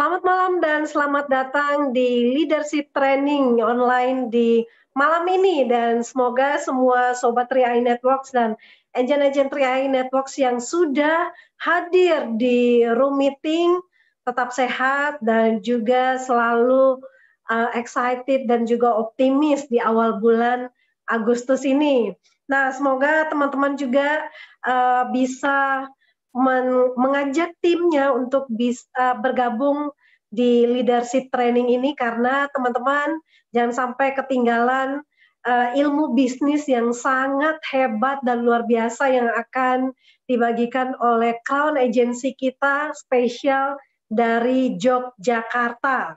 Selamat malam dan selamat datang di Leadership Training online di malam ini, dan semoga semua Sobat 3i Networks dan agent-agent 3i Networks yang sudah hadir di room meeting tetap sehat dan juga selalu excited dan juga optimis di awal bulan Agustus ini. Nah, semoga teman-teman juga bisa mengajak timnya untuk bisa bergabung di leadership training ini, karena teman-teman jangan sampai ketinggalan ilmu bisnis yang sangat hebat dan luar biasa yang akan dibagikan oleh Crown Agency kita spesial dari Yogyakarta.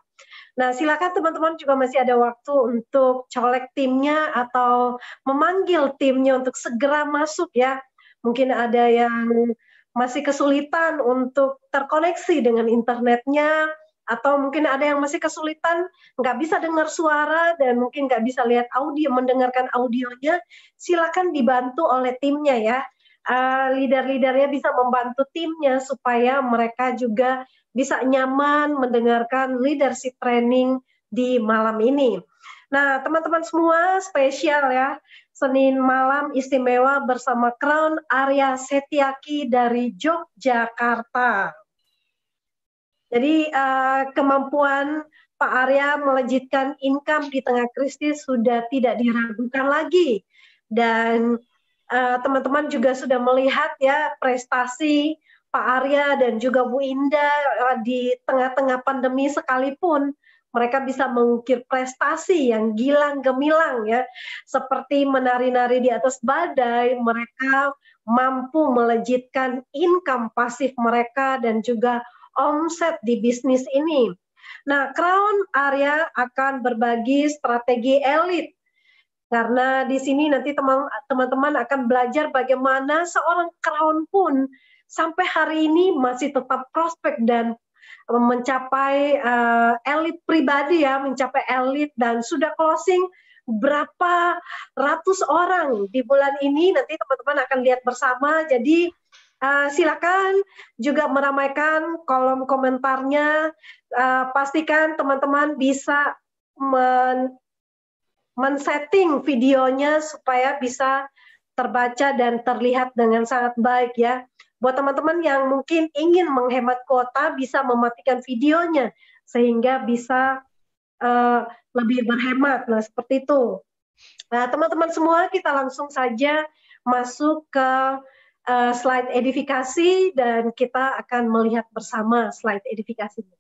Nah, silakan teman-teman juga masih ada waktu untuk colek timnya atau memanggil timnya untuk segera masuk ya. Mungkin ada yang masih kesulitan untuk terkoneksi dengan internetnya, atau mungkin ada yang masih kesulitan nggak bisa dengar suara dan mungkin nggak bisa lihat audio, mendengarkan audionya, silakan dibantu oleh timnya ya. Leader-leadernya bisa membantu timnya supaya mereka juga bisa nyaman mendengarkan leadership training di malam ini. Nah, teman-teman semua, spesial ya, Senin malam istimewa bersama Crown Arya Setiaki dari Yogyakarta. Jadi kemampuan Pak Arya melejitkan income di tengah krisis sudah tidak diragukan lagi. Dan teman-teman juga sudah melihat ya prestasi Pak Arya dan juga Bu Indah di tengah-tengah pandemi sekalipun mereka bisa mengukir prestasi yang gilang gemilang ya, seperti menari-nari di atas badai. Mereka mampu melejitkan income pasif mereka dan juga omset di bisnis ini. Nah, Crown Arya akan berbagi strategi elit, karena di sini nanti teman-teman akan belajar bagaimana seorang Crown pun sampai hari ini masih tetap prospek dan mencapai elit pribadi ya, mencapai elit dan sudah closing berapa ratus orang di bulan ini. Nanti teman-teman akan lihat bersama. Jadi silakan juga meramaikan kolom komentarnya. Pastikan teman-teman bisa men-setting videonya supaya bisa terbaca dan terlihat dengan sangat baik ya. Buat teman-teman yang mungkin ingin menghemat kuota, bisa mematikan videonya sehingga bisa lebih berhemat. Nah, seperti itu. Nah, teman-teman semua, kita langsung saja masuk ke slide edifikasi dan kita akan melihat bersama slide edifikasinya.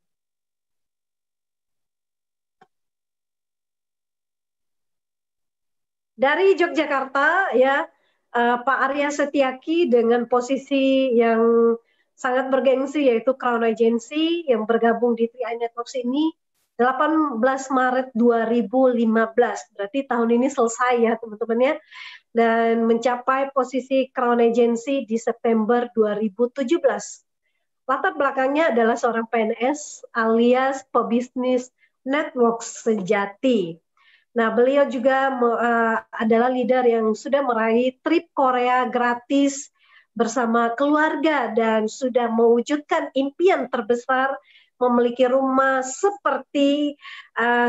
Dari Yogyakarta ya, Pak Arya Setiaki dengan posisi yang sangat bergengsi yaitu Crown Agency yang bergabung di 3i Networks ini 18 Maret 2015. Berarti tahun ini selesai ya teman-teman ya. Dan mencapai posisi Crown Agency di September 2017. Latar belakangnya adalah seorang PNS alias pebisnis network sejati. Nah, beliau juga adalah leader yang sudah meraih trip Korea gratis bersama keluarga dan sudah mewujudkan impian terbesar memiliki rumah seperti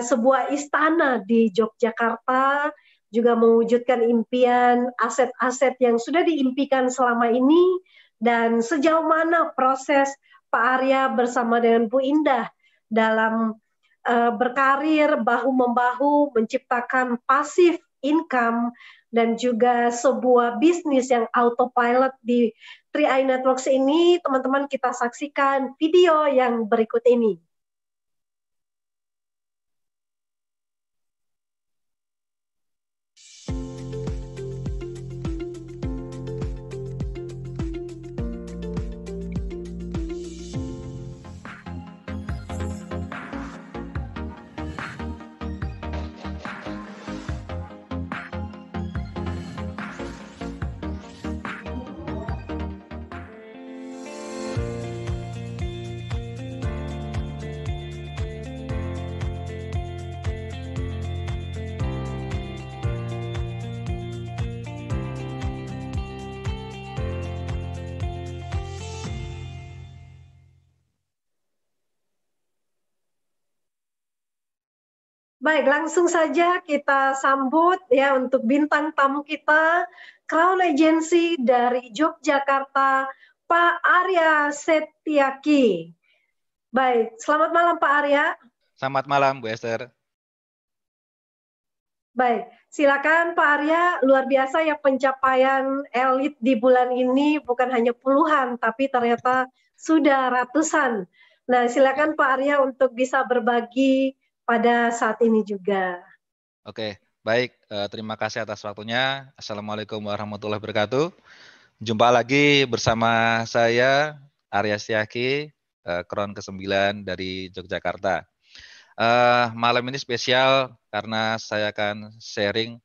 sebuah istana di Yogyakarta, juga mewujudkan impian aset-aset yang sudah diimpikan selama ini, dan sejauh mana proses Pak Arya bersama dengan Bu Indah dalam berkarir bahu-membahu menciptakan passive income dan juga sebuah bisnis yang autopilot di 3i Networks ini. Teman-teman, kita saksikan video yang berikut ini. Baik, langsung saja kita sambut ya untuk bintang tamu kita, Crown Agency dari Yogyakarta, Pak Arya Setiaki. Baik, selamat malam Pak Arya. Selamat malam Bu Esther. Baik, silakan Pak Arya. Luar biasa ya pencapaian elit di bulan ini, bukan hanya puluhan, tapi ternyata sudah ratusan. Nah, silakan Pak Arya untuk bisa berbagi pada saat ini juga. Oke, baik. Terima kasih atas waktunya. Assalamualaikum warahmatullahi wabarakatuh. Jumpa lagi bersama saya Arya Setiaki, Crown ke-9 dari Yogyakarta. Malam ini spesial karena saya akan sharing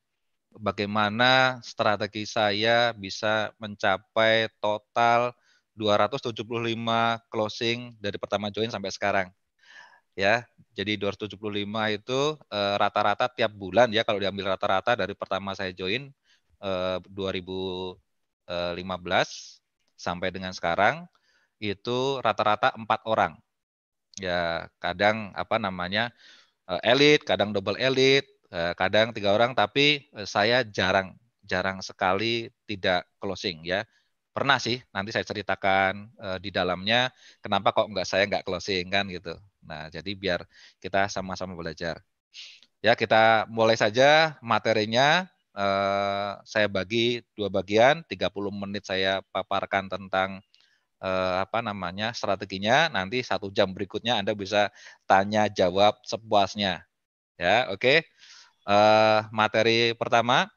bagaimana strategi saya bisa mencapai total 275 closing dari pertama join sampai sekarang. Ya, jadi 275 itu rata-rata tiap bulan ya, kalau diambil rata-rata dari pertama saya join 2015 sampai dengan sekarang itu rata-rata 4 orang. Ya, kadang elit, kadang double elit, kadang 3 orang, tapi saya jarang sekali tidak closing ya. Pernah sih, nanti saya ceritakan di dalamnya kenapa kok saya nggak closing kan gitu. Nah, jadi biar kita sama-sama belajar. Ya, kita mulai saja materinya. Saya bagi 2 bagian, 30 menit saya paparkan tentang strateginya. Nanti 1 jam berikutnya Anda bisa tanya jawab sepuasnya. Ya, oke. Materi pertama.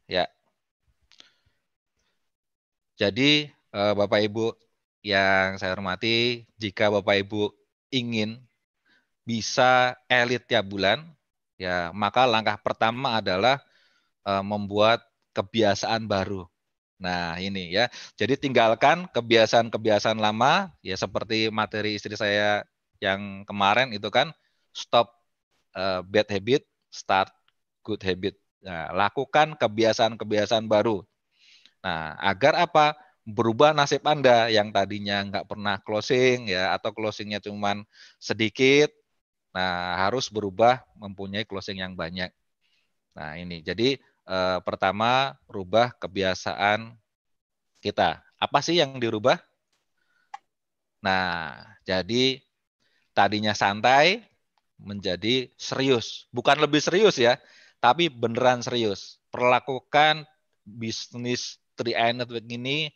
Ya. Jadi Bapak Ibu yang saya hormati, jika Bapak Ibu ingin bisa elit tiap bulan, ya maka langkah pertama adalah membuat kebiasaan baru. Nah, ini ya. Jadi tinggalkan kebiasaan-kebiasaan lama, ya seperti materi istri saya yang kemarin itu kan, stop bad habit, start good habit. Nah, lakukan kebiasaan-kebiasaan baru. Nah, agar apa? Berubah nasib Anda yang tadinya nggak pernah closing ya, atau closingnya cuman sedikit. Nah, harus berubah mempunyai closing yang banyak. Nah, ini. Jadi pertama, rubah kebiasaan kita. Apa sih yang dirubah? Nah, jadi tadinya santai menjadi serius. Bukan lebih serius ya, tapi beneran serius. Perlakukan bisnis 3i Network ini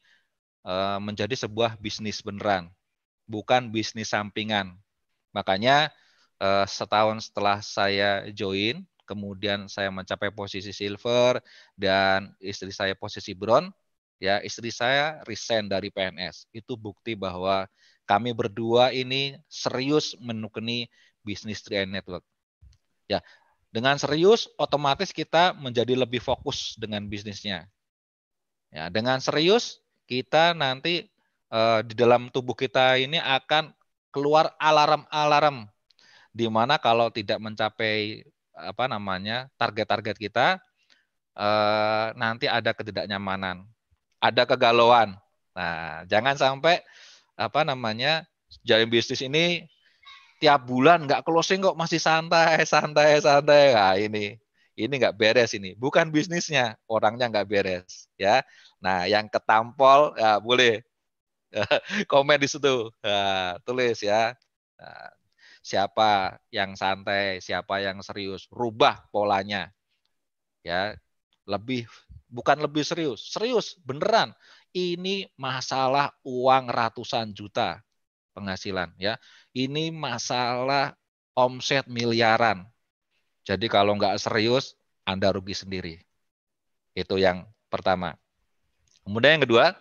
menjadi sebuah bisnis beneran, bukan bisnis sampingan. Makanya setahun setelah saya join, kemudian saya mencapai posisi silver dan istri saya posisi bronze. Ya, istri saya resign dari PNS. Itu bukti bahwa kami berdua ini serius menekuni bisnis 3i Network. Ya, dengan serius otomatis kita menjadi lebih fokus dengan bisnisnya. Ya, dengan serius kita nanti di dalam tubuh kita ini akan keluar alarm-alarm di mana kalau tidak mencapai target-target kita nanti ada ketidaknyamanan, ada kegalauan. Nah, jangan sampai jalan bisnis ini tiap bulan nggak closing kok masih santai. Nah, ini nggak beres ini. Bukan bisnisnya, orangnya nggak beres ya. Nah, yang ketampol ya boleh komen di situ. Nah, tulis ya. Nah, siapa yang santai, siapa yang serius, rubah polanya. Ya, bukan lebih serius, serius beneran. Ini masalah uang ratusan juta penghasilan ya. Ini masalah omset miliaran. Jadi kalau nggak serius, Anda rugi sendiri. Itu yang pertama. Kemudian yang kedua,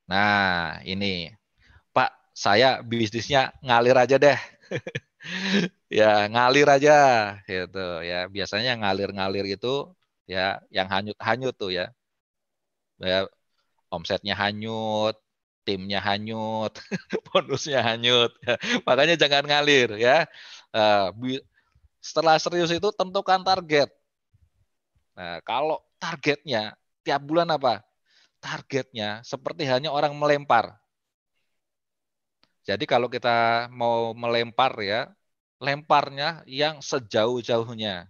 nah ini, Pak, saya bisnisnya ngalir aja deh. Ya ngalir aja gitu ya. Biasanya ngalir-ngalir itu ya yang hanyut-hanyut tuh ya. Ya omsetnya hanyut, timnya hanyut, bonusnya hanyut. Makanya jangan ngalir ya. Setelah serius itu tentukan target. Nah, kalau targetnya tiap bulan apa? Targetnya seperti hanya orang melempar. Jadi kalau kita mau melempar ya, lemparnya yang sejauh-jauhnya.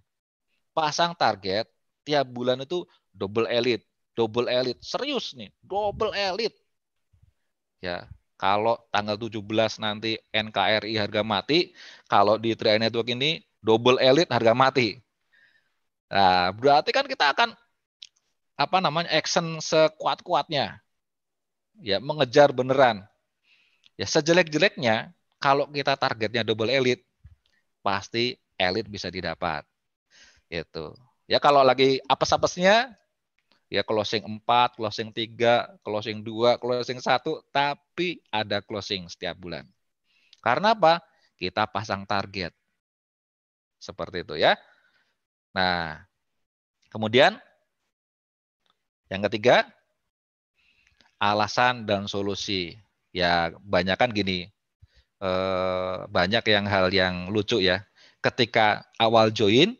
Pasang target tiap bulan itu double elite, double elite. Serius nih, double elite. Ya, kalau tanggal 17 nanti NKRI harga mati, kalau di Tri Network ini double elite harga mati. Nah, berarti kan kita akan action sekuat-kuatnya. Ya, mengejar beneran. Ya, sejelek-jeleknya kalau kita targetnya double elite, pasti elite bisa didapat. Itu. Ya kalau lagi apes-apesnya ya closing 4, closing 3, closing 2, closing 1, tapi ada closing setiap bulan. Karena apa? Kita pasang target. Seperti itu ya. Nah, kemudian yang ketiga, alasan dan solusi. Ya, banyak kan gini, banyak yang hal yang lucu ya. Ketika awal join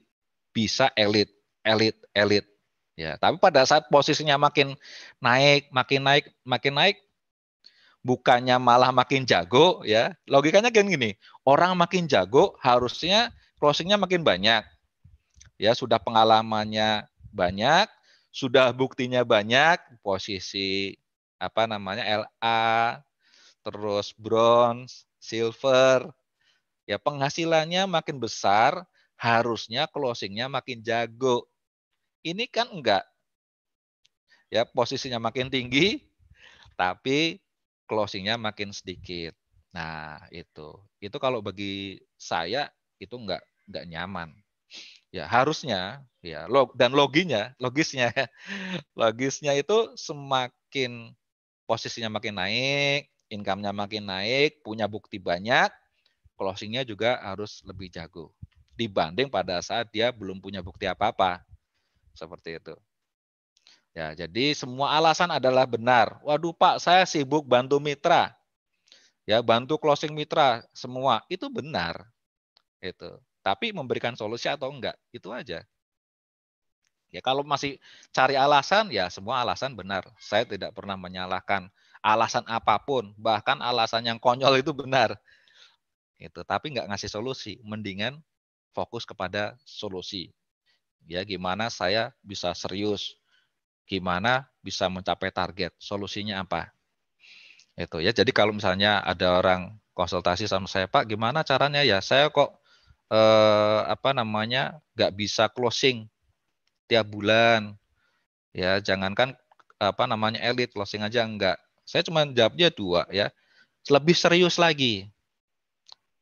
bisa elite, elite, elite. Ya, tapi pada saat posisinya makin naik, makin naik, makin naik, bukannya malah makin jago ya. Logikanya kan gini, orang makin jago harusnya closingnya makin banyak. Ya, sudah pengalamannya banyak, sudah buktinya banyak, posisi LA, terus bronze, silver, ya penghasilannya makin besar, harusnya closingnya makin jago. Ini kan enggak. Ya, posisinya makin tinggi, tapi closingnya makin sedikit. Nah, itu. Itu kalau bagi saya itu enggak nyaman. Ya, harusnya ya dan logisnya logisnya itu semakin posisinya makin naik, income-nya makin naik, punya bukti banyak, closingnya juga harus lebih jago dibanding pada saat dia belum punya bukti apa-apa. Seperti itu. Ya, jadi semua alasan adalah benar. Waduh Pak, saya sibuk bantu mitra. Ya, bantu closing mitra semua. Itu benar. Itu. Tapi memberikan solusi atau enggak, itu aja. Ya, kalau masih cari alasan, ya semua alasan benar. Saya tidak pernah menyalahkan alasan apapun, bahkan alasan yang konyol itu benar. Itu, tapi enggak ngasih solusi. Mendingan fokus kepada solusi. Ya, gimana saya bisa serius, gimana bisa mencapai target, solusinya apa. Itu ya. Jadi kalau misalnya ada orang konsultasi sama saya, Pak, gimana caranya ya? Saya kok nggak bisa closing tiap bulan. Ya, jangankan elite closing aja enggak. Saya cuma jawabnya dua ya. Lebih serius lagi.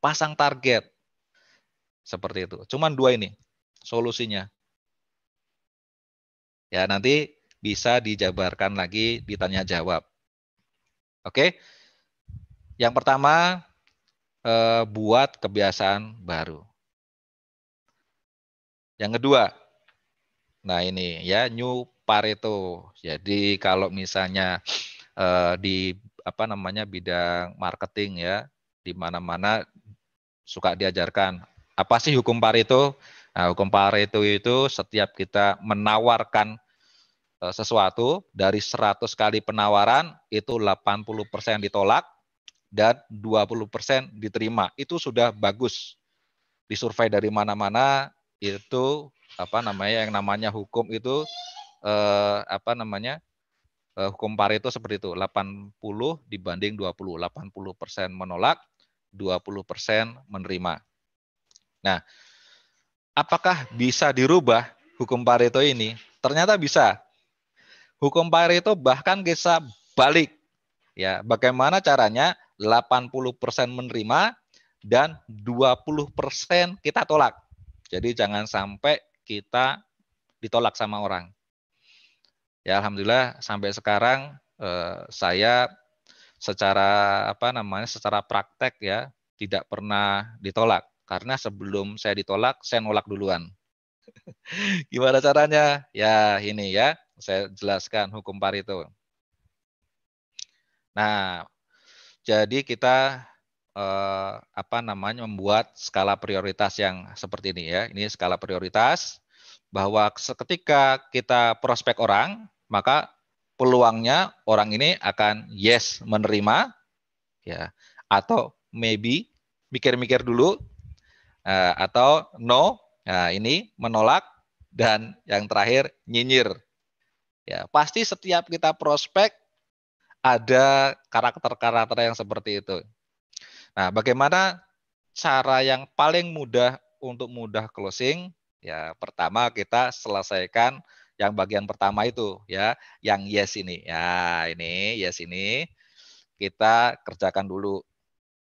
Pasang target. Seperti itu. Cuman dua ini solusinya. Ya, nanti bisa dijabarkan lagi, ditanya jawab. Oke. Yang pertama, buat kebiasaan baru. Yang kedua, nah ini ya New Pareto. Jadi kalau misalnya di bidang marketing ya, di mana-mana suka diajarkan apa sih hukum Pareto? Nah, hukum Pareto itu setiap kita menawarkan sesuatu dari 100 kali penawaran itu 80% ditolak dan 20% diterima. Itu sudah bagus. Disurvei dari mana-mana itu yang namanya hukum itu hukum Pareto seperti itu, 80 dibanding 20, 80% menolak, 20% menerima. Nah, apakah bisa dirubah hukum Pareto ini? Ternyata bisa. Hukum Pareto bahkan bisa balik. Ya, bagaimana caranya? 80% menerima dan 20% kita tolak. Jadi jangan sampai kita ditolak sama orang. Ya, alhamdulillah sampai sekarang saya secara secara praktek ya tidak pernah ditolak karena sebelum saya ditolak saya nolak duluan. Gimana caranya? Ya ini ya saya jelaskan hukum Pareto. Nah, jadi kita membuat skala prioritas yang seperti ini ya. Ini skala prioritas bahwa ketika kita prospek orang, maka peluangnya orang ini akan yes menerima ya. Atau maybe, mikir-mikir dulu, atau no, nah ini menolak, dan yang terakhir nyinyir. Ya, pasti setiap kita prospek ada karakter-karakter yang seperti itu. Nah, bagaimana cara yang paling mudah untuk mudah closing? Ya, pertama kita selesaikan yang bagian pertama itu, ya, yang yes ini. Ya, ini yes ini kita kerjakan dulu.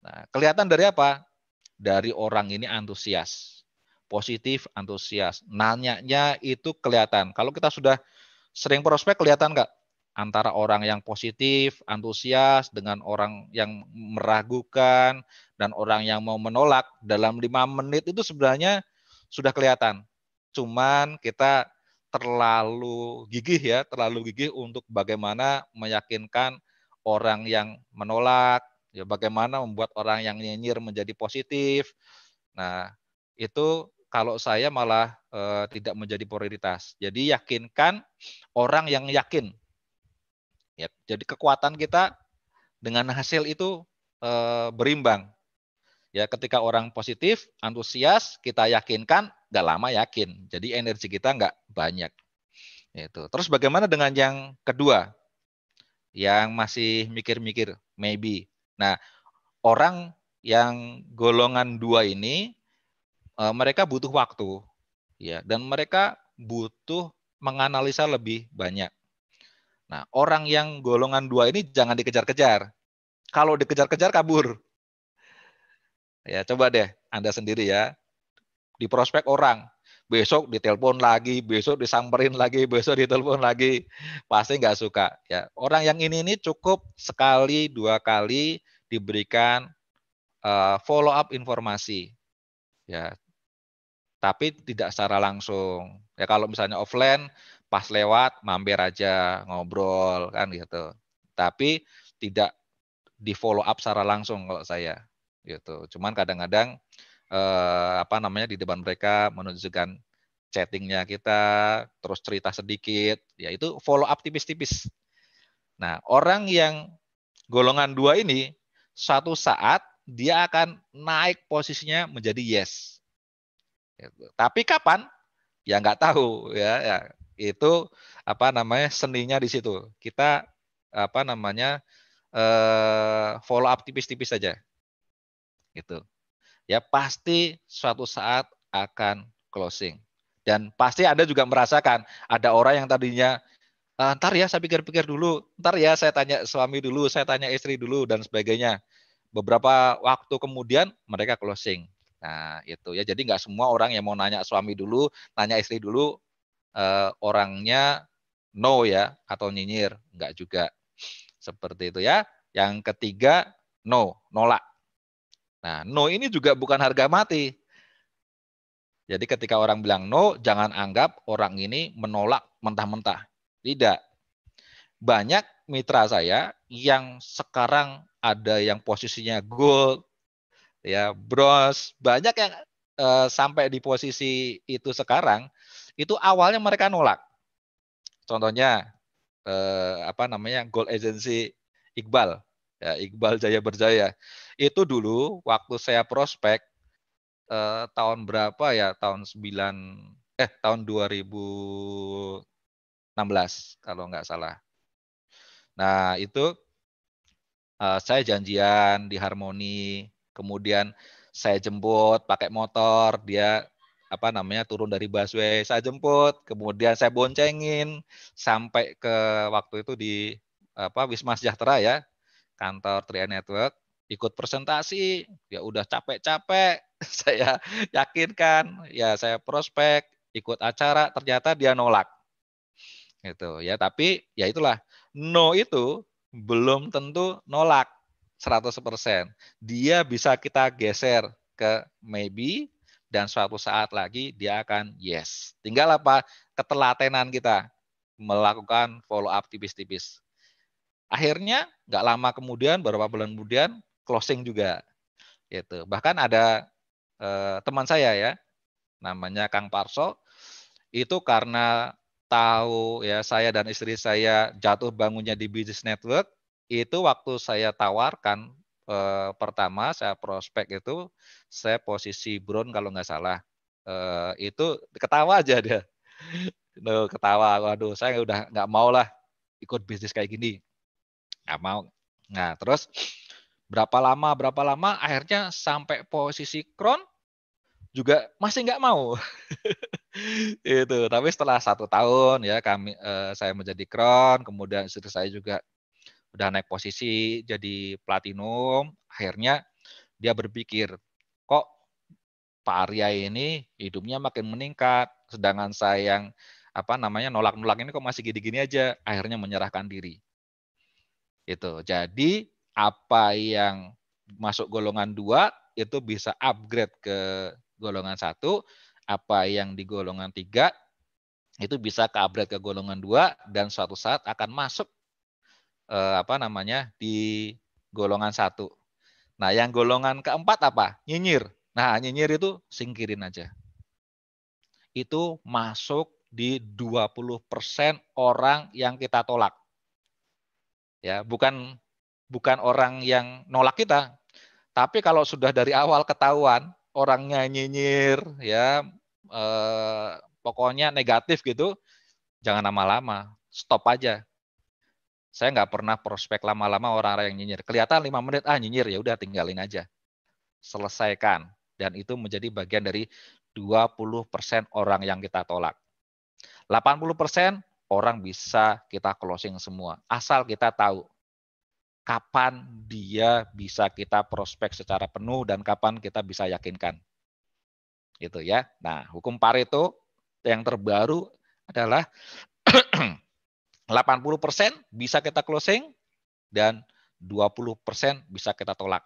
Nah, kelihatan dari apa? Dari orang ini antusias, positif, antusias. Nanyanya itu kelihatan. Kalau kita sudah sering prospek, kelihatan nggak? Antara orang yang positif, antusias, dengan orang yang meragukan, dan orang yang mau menolak, dalam 5 menit itu sebenarnya sudah kelihatan. Cuman kita terlalu gigih ya, terlalu gigih untuk bagaimana meyakinkan orang yang menolak, ya bagaimana membuat orang yang nyinyir menjadi positif. Nah, itu kalau saya malah tidak menjadi prioritas. Jadi yakinkan orang yang yakin. Ya, jadi kekuatan kita dengan hasil itu berimbang. Ya, ketika orang positif, antusias, kita yakinkan, nggak lama yakin. Jadi energi kita nggak banyak. Itu. Terus bagaimana dengan yang kedua, yang masih mikir-mikir, maybe. Nah, orang yang golongan 2 ini, mereka butuh waktu, ya, dan mereka butuh menganalisa lebih banyak. Nah, orang yang golongan 2 ini jangan dikejar-kejar. Kalau dikejar-kejar kabur. Ya, coba deh Anda sendiri ya. Di prospek orang, besok ditelepon lagi, besok disamperin lagi, besok ditelepon lagi, pasti nggak suka. Ya, orang yang ini cukup sekali, 2 kali diberikan follow up informasi. Ya, tapi tidak secara langsung. Ya kalau misalnya offline, pas lewat mampir aja ngobrol kan gitu. Tapi tidak di follow up secara langsung kalau saya gitu. Cuman kadang-kadang di depan mereka menunjukkan chattingnya kita, terus cerita sedikit, ya itu follow up tipis-tipis. Nah, orang yang golongan 2 ini suatu saat dia akan naik posisinya menjadi yes. Tapi kapan? Ya nggak tahu ya. Itu seninya di situ. Kita follow up tipis-tipis saja. Gitu. Ya pasti suatu saat akan closing. Dan pasti Anda juga merasakan ada orang yang tadinya ntar ya saya pikir-pikir dulu, ntar ya saya tanya suami dulu, saya tanya istri dulu dan sebagainya. Beberapa waktu kemudian mereka closing. Nah itu ya, jadi nggak semua orang yang mau nanya suami dulu, nanya istri dulu, orangnya no ya atau nyinyir, nggak juga seperti itu ya. Yang ketiga no, nolak. Nah no ini juga bukan harga mati. Jadi ketika orang bilang no, jangan anggap orang ini menolak mentah-mentah. Tidak. Banyak mitra saya yang sekarang ada yang posisinya gold, ya bronze, banyak yang sampai di posisi itu sekarang, itu awalnya mereka nolak. Contohnya Gold Agency Iqbal, ya, Iqbal Jaya Berjaya. Itu dulu waktu saya prospek tahun berapa ya? Tahun 2016 kalau nggak salah. Nah, itu saya janjian di Harmoni, kemudian saya jemput pakai motor, dia turun dari busway, saya jemput, kemudian saya boncengin sampai ke waktu itu di Wisma Sejahtera ya, kantor Tria Network, ikut presentasi, ya udah capek-capek, saya yakinkan, ya saya prospek, ikut acara, ternyata dia nolak. Gitu ya, tapi ya itulah, no itu belum tentu nolak 100%. Dia bisa kita geser ke maybe, dan suatu saat lagi dia akan yes. Tinggal apa? Ketelatenan kita melakukan follow up tipis-tipis. Akhirnya nggak lama kemudian, beberapa bulan kemudian closing juga. Gitu. Bahkan ada teman saya ya, namanya Kang Parso, itu karena tahu ya saya dan istri saya jatuh bangunnya di bisnis network, itu waktu saya tawarkan pertama saya prospek itu saya posisi brown kalau nggak salah. Itu ketawa aja dia. Ketawa, waduh saya udah nggak mau lah ikut bisnis kayak gini, nggak mau. Nah terus berapa lama akhirnya sampai posisi crown juga masih nggak mau. Itu tapi setelah 1 tahun ya saya menjadi crown, kemudian istri saya juga udah naik posisi jadi platinum, akhirnya dia berpikir, kok Pak Arya ini hidupnya makin meningkat, sedangkan saya yang nolak-nolak ini kok masih gini-gini aja, akhirnya menyerahkan diri. Itu. Jadi apa yang masuk golongan 2 itu bisa upgrade ke golongan 1, apa yang di golongan 3 itu bisa ke upgrade ke golongan 2 dan suatu saat akan masuk di golongan 1. Nah, yang golongan keempat apa? Nyinyir. Nah, nyinyir itu singkirin aja. Itu masuk di 20% orang yang kita tolak. Ya, bukan orang yang nolak kita, tapi kalau sudah dari awal ketahuan orangnya nyinyir, ya pokoknya negatif gitu, jangan lama-lama, stop aja. Saya nggak pernah prospek lama-lama orang-orang yang nyinyir. Kelihatan 5 menit, nyinyir, ya udah tinggalin aja. Selesaikan. Dan itu menjadi bagian dari 20% orang yang kita tolak. 80% orang bisa kita closing semua. Asal kita tahu kapan dia bisa kita prospek secara penuh dan kapan kita bisa yakinkan. Gitu ya. Nah, hukum Pareto yang terbaru adalah 80% bisa kita closing dan 20% bisa kita tolak.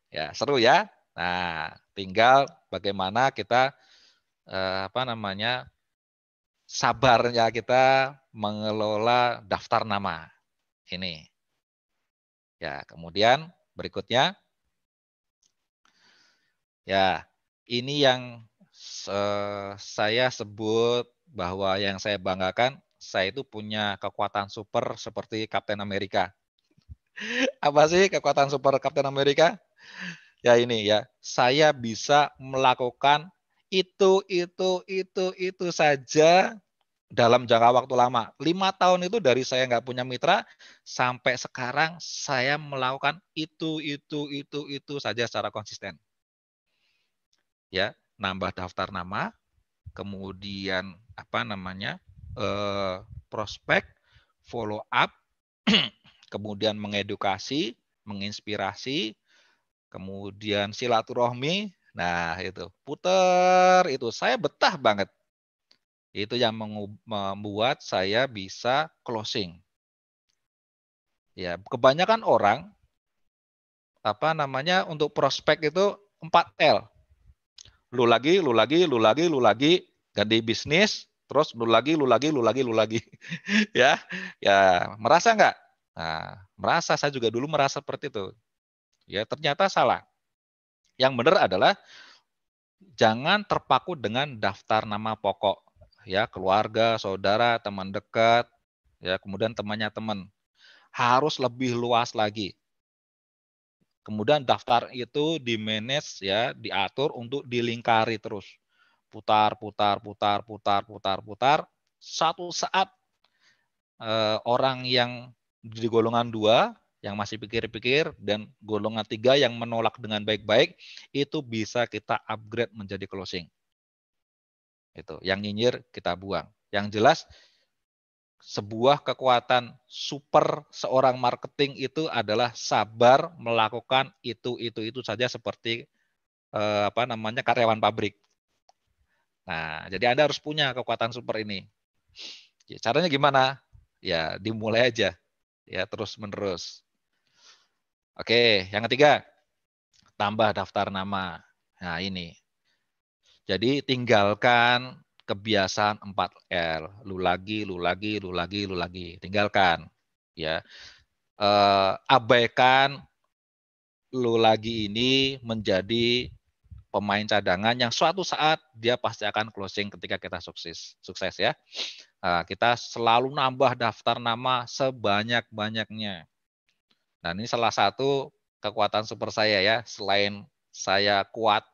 Ya, seru ya. Nah, tinggal bagaimana kita sabarnya kita mengelola daftar nama. Ini. Ya, kemudian berikutnya ya, ini yang saya sebut bahwa yang saya banggakan, saya itu punya kekuatan super seperti Kapten Amerika. Apa sih kekuatan super Kapten Amerika? Ya ini ya, saya bisa melakukan itu saja dalam jangka waktu lama. 5 tahun itu dari saya nggak punya mitra, sampai sekarang saya melakukan itu saja secara konsisten. Ya, nambah daftar nama, kemudian prospek, follow up, kemudian mengedukasi, menginspirasi, kemudian silaturahmi. Nah, itu puter itu saya betah banget. Itu yang membuat saya bisa closing. Ya, kebanyakan orang untuk prospek itu 4L. Lu lagi, ganti bisnis, terus lu lagi. Ya, merasa nggak? Nah, merasa, saya juga dulu merasa seperti itu. Ya, ternyata salah. Yang benar adalah jangan terpaku dengan daftar nama pokok. Ya, keluarga, saudara, teman dekat, ya, kemudian temannya teman. Harus lebih luas lagi. Kemudian daftar itu di-manage ya, diatur untuk dilingkari terus. Putar. Satu saat orang yang di golongan 2 yang masih pikir-pikir dan golongan 3 yang menolak dengan baik-baik itu bisa kita upgrade menjadi closing. Itu, yang nyinyir kita buang. Yang jelas sebuah kekuatan super seorang marketing itu adalah sabar melakukan itu saja seperti karyawan pabrik. Nah, jadi Anda harus punya kekuatan super ini. Ya, caranya gimana? Ya, dimulai aja. Ya, terus-menerus. Oke, yang ketiga, tambah daftar nama. Nah, ini. Jadi tinggalkan kebiasaan 4L. Lu lagi. Tinggalkan. Ya. Abaikan lu lagi ini menjadi pemain cadangan yang suatu saat dia pasti akan closing ketika kita sukses ya. Kita selalu nambah daftar nama sebanyak-banyaknya. Nah, ini salah satu kekuatan super saya ya. Selain saya kuat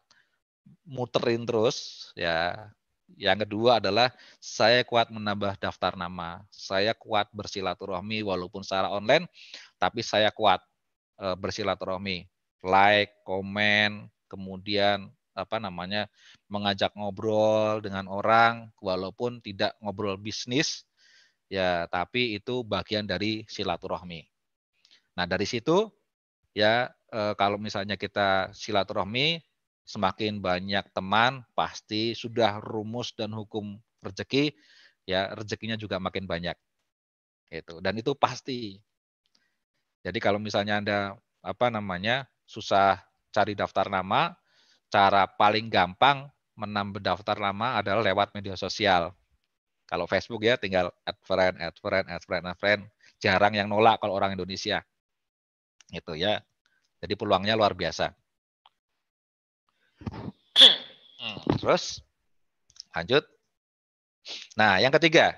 muterin terus, ya. Yang kedua adalah saya kuat menambah daftar nama. Saya kuat bersilaturahmi walaupun secara online, tapi saya kuat bersilaturahmi. Like, komen, kemudian mengajak ngobrol dengan orang walaupun tidak ngobrol bisnis, ya, tapi itu bagian dari silaturahmi. Nah, dari situ ya kalau misalnya kita silaturahmi, semakin banyak teman, pasti sudah rumus dan hukum rezeki, ya rezekinya juga makin banyak. Gitu. Dan itu pasti. Jadi kalau misalnya Anda susah cari daftar nama, cara paling gampang menambah daftar nama adalah lewat media sosial. Kalau Facebook ya tinggal add friend, add friend, add friend, add friend. Jarang yang nolak kalau orang Indonesia. Itu ya. Jadi peluangnya luar biasa. Terus lanjut. Nah, yang ketiga.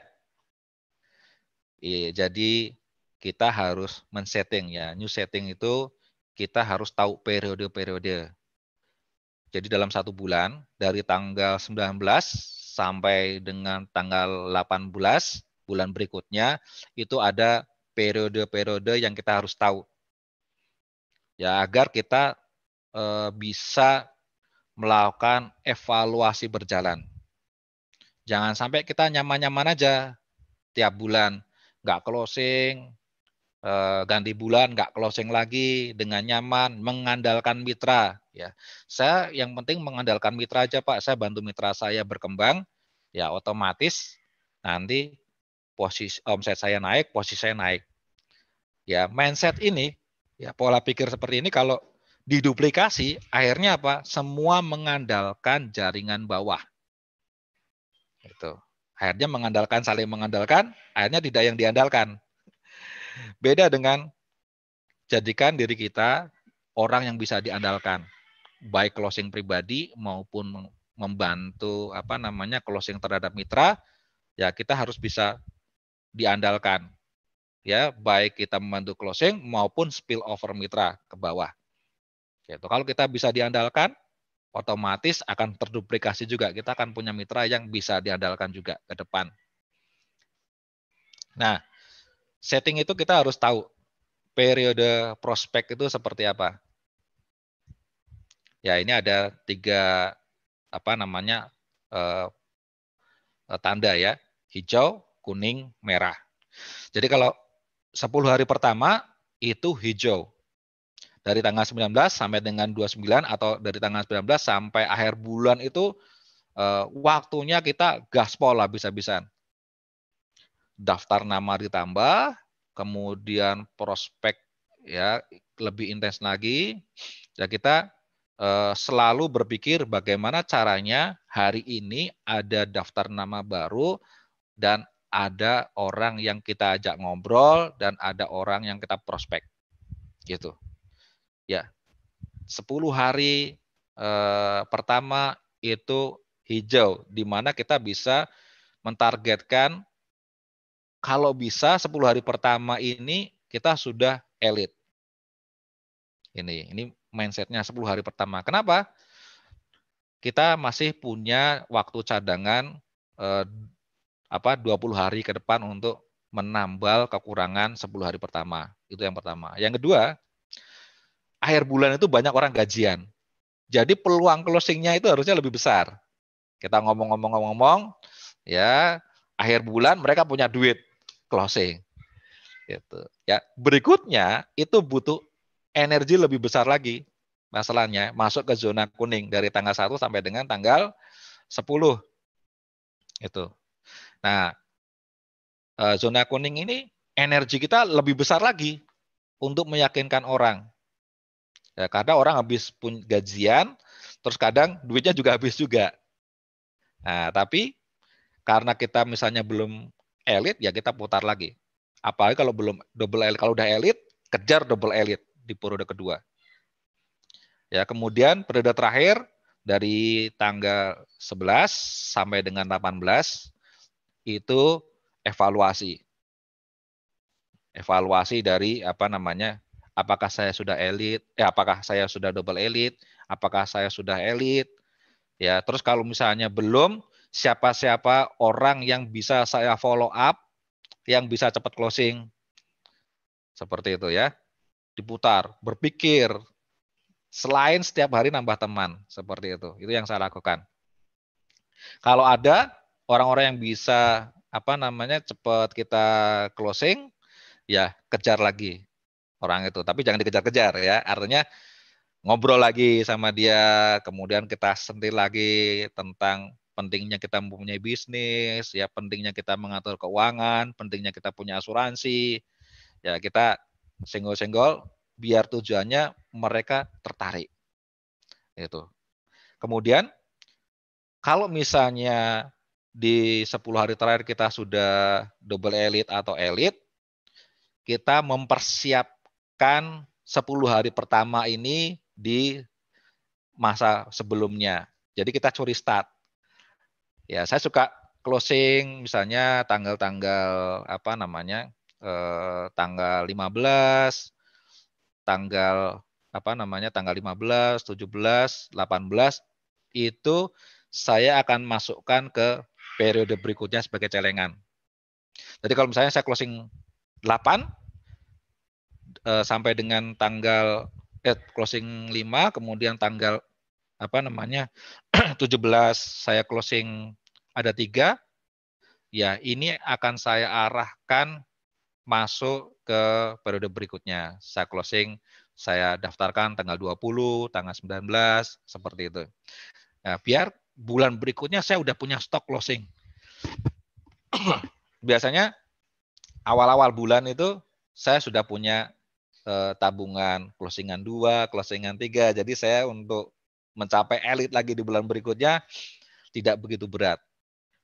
Jadi kita harus men-setting ya. New setting itu kita harus tahu periode-periode. Jadi dalam 1 bulan dari tanggal 19 sampai dengan tanggal 18 bulan berikutnya itu ada periode-periode yang kita harus tahu. Ya, agar kita bisa melakukan evaluasi berjalan. Jangan sampai kita nyaman-nyaman aja tiap bulan, nggak closing, ganti bulan nggak closing lagi dengan nyaman, mengandalkan mitra. Ya, saya yang penting mengandalkan mitra aja Pak. Saya bantu mitra saya berkembang, ya otomatis nanti posisi omset saya naik, posisi saya naik. Ya mindset ini, ya pola pikir seperti ini kalau diduplikasi, akhirnya apa? Semua mengandalkan jaringan bawah. Itu. Akhirnya saling mengandalkan, akhirnya tidak yang diandalkan. Beda dengan jadikan diri kita orang yang bisa diandalkan, baik closing pribadi maupun membantu closing terhadap mitra, ya kita harus bisa diandalkan. Ya, baik kita membantu closing maupun spill over mitra ke bawah. Gitu. Kalau kita bisa diandalkan, otomatis akan terduplikasi juga. Kita akan punya mitra yang bisa diandalkan juga ke depan. Nah, setting itu kita harus tahu periode prospek itu seperti apa. Ya, ini ada 3 tanda ya, hijau, kuning, merah. Jadi kalau 10 hari pertama itu hijau. Dari tanggal 19 sampai dengan 29 atau dari tanggal 19 sampai akhir bulan itu waktunya kita gaspol habis-habisan. Daftar nama ditambah, kemudian prospek ya lebih intens lagi. Ya kita selalu berpikir bagaimana caranya hari ini ada daftar nama baru dan ada orang yang kita ajak ngobrol dan ada orang yang kita prospek. Gitu. Ya. 10 hari pertama itu hijau di mana kita bisa mentargetkan kalau bisa 10 hari pertama ini kita sudah elit. Ini mindsetnya 10 hari pertama. Kenapa? Kita masih punya waktu cadangan 20 hari ke depan untuk menambal kekurangan 10 hari pertama. Itu yang pertama. Yang kedua, akhir bulan itu banyak orang gajian. Jadi peluang closingnya itu harusnya lebih besar. Kita ngomong-ngomong, ya akhir bulan mereka punya duit closing. Gitu. Ya, berikutnya itu butuh energi lebih besar lagi. Masalahnya masuk ke zona kuning dari tanggal 1 sampai dengan tanggal 10. Itu. Nah, zona kuning ini energi kita lebih besar lagi untuk meyakinkan orang. Ya, karena orang habis pun gajian, terus kadang duitnya juga habis juga. Nah, tapi karena kita misalnya belum elit, ya kita putar lagi. Apalagi kalau belum double elit, kalau udah elit, kejar double elit di periode kedua. Ya, kemudian periode terakhir dari tanggal 11 sampai dengan 18 itu evaluasi. Evaluasi dari apakah saya sudah elit, apakah saya sudah double elit, apakah saya sudah elit, ya. Terus kalau misalnya belum, siapa-siapa orang yang bisa saya follow up, yang bisa cepat closing, seperti itu ya. Diputar, berpikir, selain setiap hari nambah teman, seperti itu yang saya lakukan. Kalau ada orang-orang yang bisa cepat kita closing, ya kejar lagi orang itu. Tapi jangan dikejar-kejar ya. Artinya ngobrol lagi sama dia, kemudian kita sentil lagi tentang pentingnya kita mempunyai bisnis, ya pentingnya kita mengatur keuangan, pentingnya kita punya asuransi. Ya kita senggol-senggol biar tujuannya mereka tertarik. Itu. Kemudian kalau misalnya di 10 hari terakhir kita sudah double elite atau elite, kita mempersiapkan 10 hari pertama ini di masa sebelumnya. Jadi kita curi start. Ya, saya suka closing misalnya tanggal-tanggal tanggal 15, tanggal tanggal 15, 17, 18 itu saya akan masukkan ke periode berikutnya sebagai celengan. Jadi kalau misalnya saya closing 8 sampai dengan tanggal closing 5, kemudian tanggal 17 saya closing ada 3, ya ini akan saya arahkan masuk ke periode berikutnya. Saya closing, saya daftarkan tanggal 20, tanggal 19, seperti itu. Nah, biar bulan berikutnya saya udah punya stok closing. Biasanya awal-awal bulan itu saya sudah punya tabungan closingan 2, closingan 3. Jadi saya untuk mencapai elit lagi di bulan berikutnya tidak begitu berat.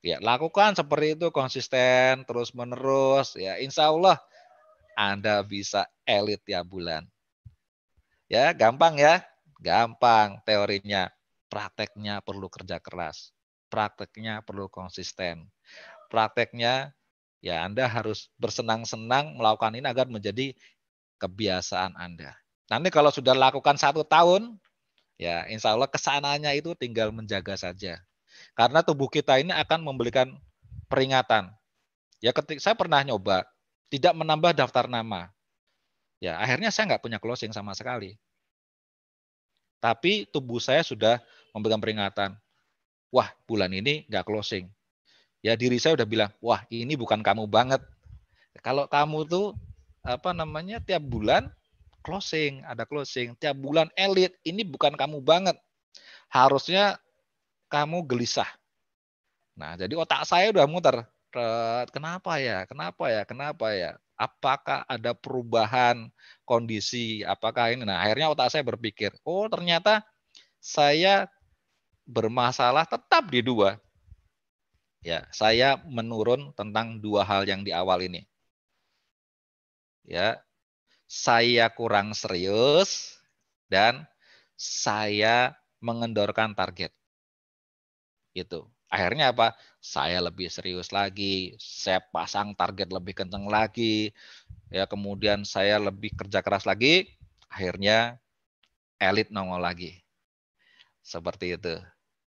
Ya, lakukan seperti itu konsisten terus menerus, ya insya Allah Anda bisa elit tiap bulan. Ya, gampang ya. Gampang teorinya. Prakteknya perlu kerja keras. Prakteknya perlu konsisten. Prakteknya ya Anda harus bersenang-senang melakukan ini agar menjadi kebiasaan Anda. Nanti kalau sudah lakukan 1 tahun, ya insya Allah kesananya itu tinggal menjaga saja. Karena tubuh kita ini akan memberikan peringatan. Ya ketika saya pernah nyoba, tidak menambah daftar nama. Ya akhirnya saya nggak punya closing sama sekali. Tapi tubuh saya sudah memberikan peringatan. Wah bulan ini nggak closing. Ya diri saya udah bilang, wah ini bukan kamu banget. Kalau kamu tuh tiap bulan closing, ada closing. Tiap bulan elit, ini bukan kamu banget. Harusnya kamu gelisah. Nah, jadi otak saya udah muter. Kenapa ya? Kenapa ya? Kenapa ya? Apakah ada perubahan kondisi? Apakah ini? Nah, akhirnya otak saya berpikir, oh ternyata saya bermasalah tetap di 2. Ya, saya menurun tentang 2 hal yang di awal ini. Ya, saya kurang serius dan saya mengendorkan target. Itu. Akhirnya apa? Saya lebih serius lagi, saya pasang target lebih kencang lagi, ya kemudian saya lebih kerja keras lagi, akhirnya elit nongol lagi. Seperti itu.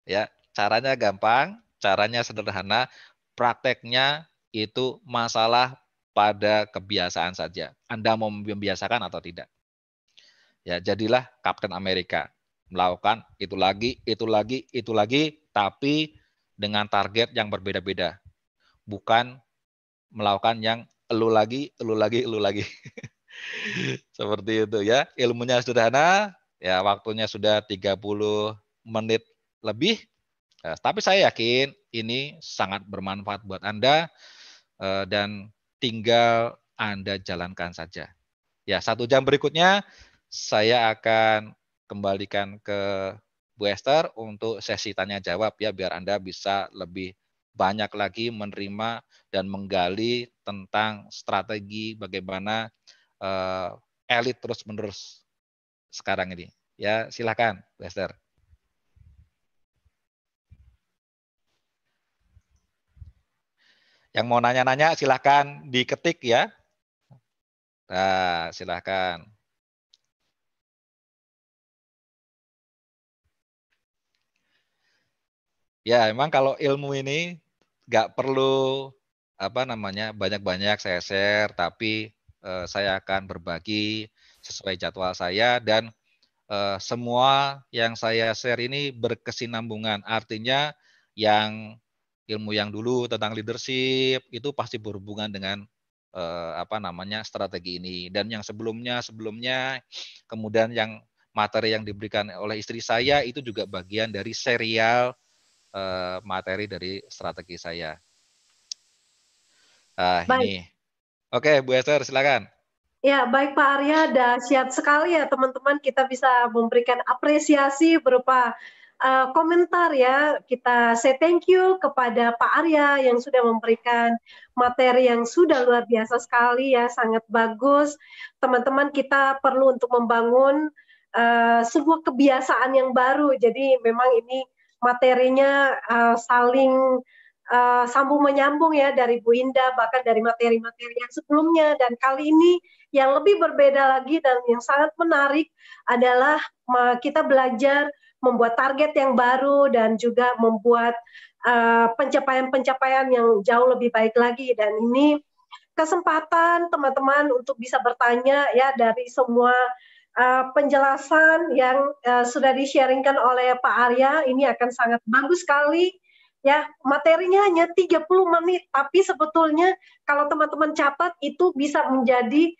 Ya, caranya gampang, caranya sederhana, prakteknya itu masalah pada kebiasaan saja. Anda mau membiasakan atau tidak. Ya, jadilah Kapten Amerika. Melakukan itu lagi, itu lagi, itu lagi, tapi dengan target yang berbeda-beda. Bukan melakukan yang elu lagi, elu lagi, elu lagi. Seperti itu ya. Ilmunya sederhana, ya waktunya sudah 30 menit lebih. Tapi saya yakin ini sangat bermanfaat buat Anda dan tinggal Anda jalankan saja. Ya, 1 jam berikutnya saya akan kembalikan ke Bu Esther untuk sesi tanya jawab ya, biar Anda bisa lebih banyak lagi menerima dan menggali tentang strategi bagaimana elit terus-menerus sekarang ini. Ya, silakan Bu Esther. Yang mau nanya-nanya silakan diketik ya. Nah, silakan. Ya, emang kalau ilmu ini nggak perlu apa namanya banyak-banyak saya share, tapi saya akan berbagi sesuai jadwal saya dan semua yang saya share ini berkesinambungan. Artinya yang ilmu yang dulu tentang leadership itu pasti berhubungan dengan apa namanya strategi ini dan yang sebelumnya kemudian yang materi yang diberikan oleh istri saya itu juga bagian dari serial materi dari strategi saya. Baik. Ini. Oke, Bu Esther silakan. Ya, baik Pak Arya, dahsyat sekali ya teman-teman, kita bisa memberikan apresiasi berupa komentar ya. Kita say thank you kepada Pak Arya yang sudah memberikan materi yang sudah luar biasa sekali ya, sangat bagus. Teman-teman, kita perlu untuk membangun sebuah kebiasaan yang baru. Jadi memang ini materinya saling sambung menyambung ya dari Bu Indah, bahkan dari materi-materi yang sebelumnya. Dan kali ini yang lebih berbeda lagi dan yang sangat menarik adalah kita belajar membuat target yang baru dan juga membuat pencapaian-pencapaian yang jauh lebih baik lagi. Dan ini kesempatan teman-teman untuk bisa bertanya ya dari semua penjelasan yang sudah di-sharingkan oleh Pak Arya. Ini akan sangat bagus sekali ya, materinya hanya 30 menit, tapi sebetulnya kalau teman-teman catat itu bisa menjadi